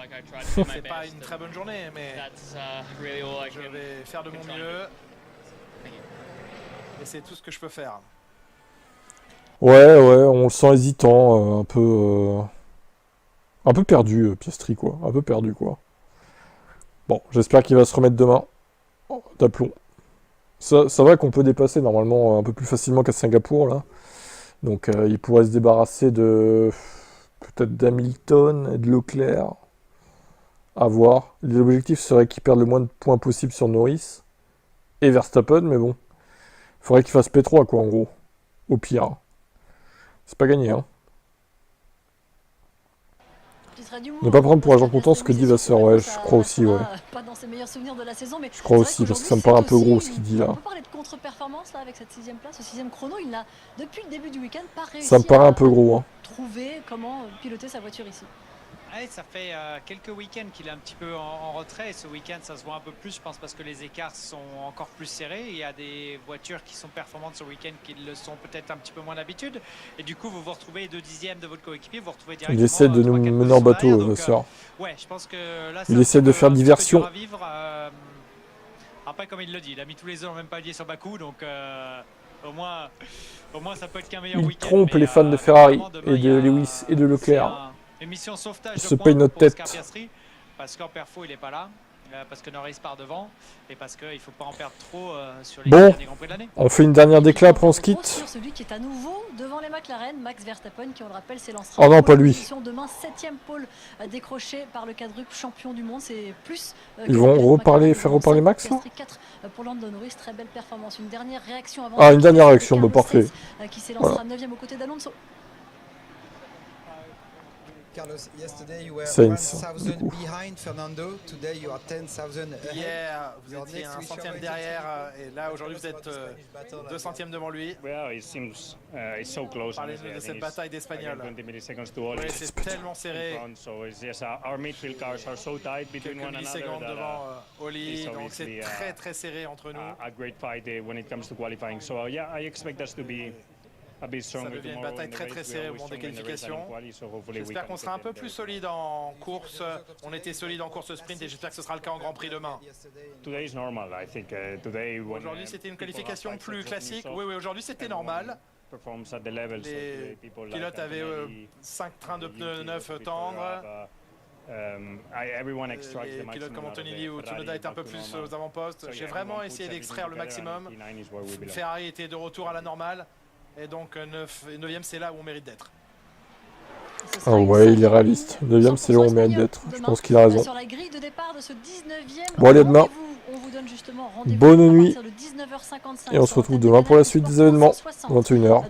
C'est pas une très bonne journée, mais je vais faire de mon mieux. Et c'est tout ce que je peux faire. Ouais, on le sent hésitant, un peu perdu, Piastri, quoi. Un peu perdu, quoi. Bon, j'espère qu'il va se remettre demain. D'aplomb. Ça va qu'on peut dépasser, normalement, un peu plus facilement qu'à Singapour, là. Donc, il pourrait se débarrasser de... peut-être d'Hamilton et de Leclerc. À voir. L'objectif serait qu'il perde le moins de points possible sur Norris et Verstappen, mais bon. Il faudrait qu'il fasse P3, quoi, en gros. Au pire. C'est pas gagné, hein. Ne pas prendre pour agent comptant ce que dit Vasseur, ouais, je crois aussi, ouais. Pas dans ses meilleurs souvenirs de la saison, mais je crois aussi, parce que ça me paraît un peu gros ce qu'il dit là. On peut parler de contre-performance là avec cette 6ème place, ce 6ème chrono, il n'a depuis le début du week-end pas réussi ça me paraît un peu gros, hein. Trouver comment piloter sa voiture ici. Ouais, ça fait quelques week-ends qu'il est un petit peu en retrait et ce week-end ça se voit un peu plus, je pense, parce que les écarts sont encore plus serrés. Il y a des voitures qui sont performantes ce week-end qui le sont peut-être un petit peu moins d'habitude et du coup vous vous retrouvez 2 dixièmes de votre coéquipier, vous vous retrouvez directement. Il essaie de nous mener en bateau, Vasseur. Ouais, je pense que là, il essaie de faire diversion. Après, comme il le dit, il a mis tous les œufs dans le même palier sur Bakou, donc au moins ça peut être qu'un meilleur week-end. Il trompe les fans de Ferrari et de Lewis et de Leclerc. Émission sauvetage il se paye notre tête. Parce qu'en perfo il n'est pas là, parce que Norris part devant et parce qu'il ne faut pas en perdre trop sur les derniers Grands Prix de l'année. On fait une dernière déclat, après on se quitte. Sur celui qui est à nouveau devant les McLaren, Max Verstappen, qui on le rappelle s'élancera. Oh non, pas lui. Demain, 7ème pôle décroché par le quadruple champion du monde, c'est plus. Ils vont faire reparler Max là. 4 pour Lando Norris, très belle performance. Une dernière réaction avant. Ah, une dernière réaction, bah parfait. Qui s'élancera 9ème aux côtés d'Alonso. Carlos, yesterday you were Sainz, 1,000 behind Fernando. Today you are 10,000 ahead. Hier, vous étiez un centième derrière et là aujourd'hui vous êtes 2 centièmes devant lui. Parlez-nous de cette bataille d'Espagnol. Oui, c'est tellement serré. Quelques millisecondes devant Oli, donc c'est très très serré entre nous. Ça devient une bataille très très serrée au moment des qualifications. J'espère qu'on sera un peu plus solide en course. On était solide en course sprint et j'espère que ce sera le cas en Grand Prix demain. Aujourd'hui c'était une qualification plus classique. Oui, aujourd'hui c'était normal. Les pilotes avaient 5 trains de pneus neufs tendres. Les pilotes comme Antonelli ou Tsunoda étaient un peu plus aux avant-postes. J'ai vraiment essayé d'extraire le maximum. Ferrari était de retour à la normale. Et donc 9ème c'est là où on mérite d'être. Ah ouais, il est réaliste. 9ème c'est là où on mérite d'être. Je pense qu'il a raison. Sur la grille de départ de ce 19e, bon allez, à demain. On vous donne justement rendez-vous bonne nuit. à partir de 19h55. Et on se retrouve demain pour la suite des événements. 21h.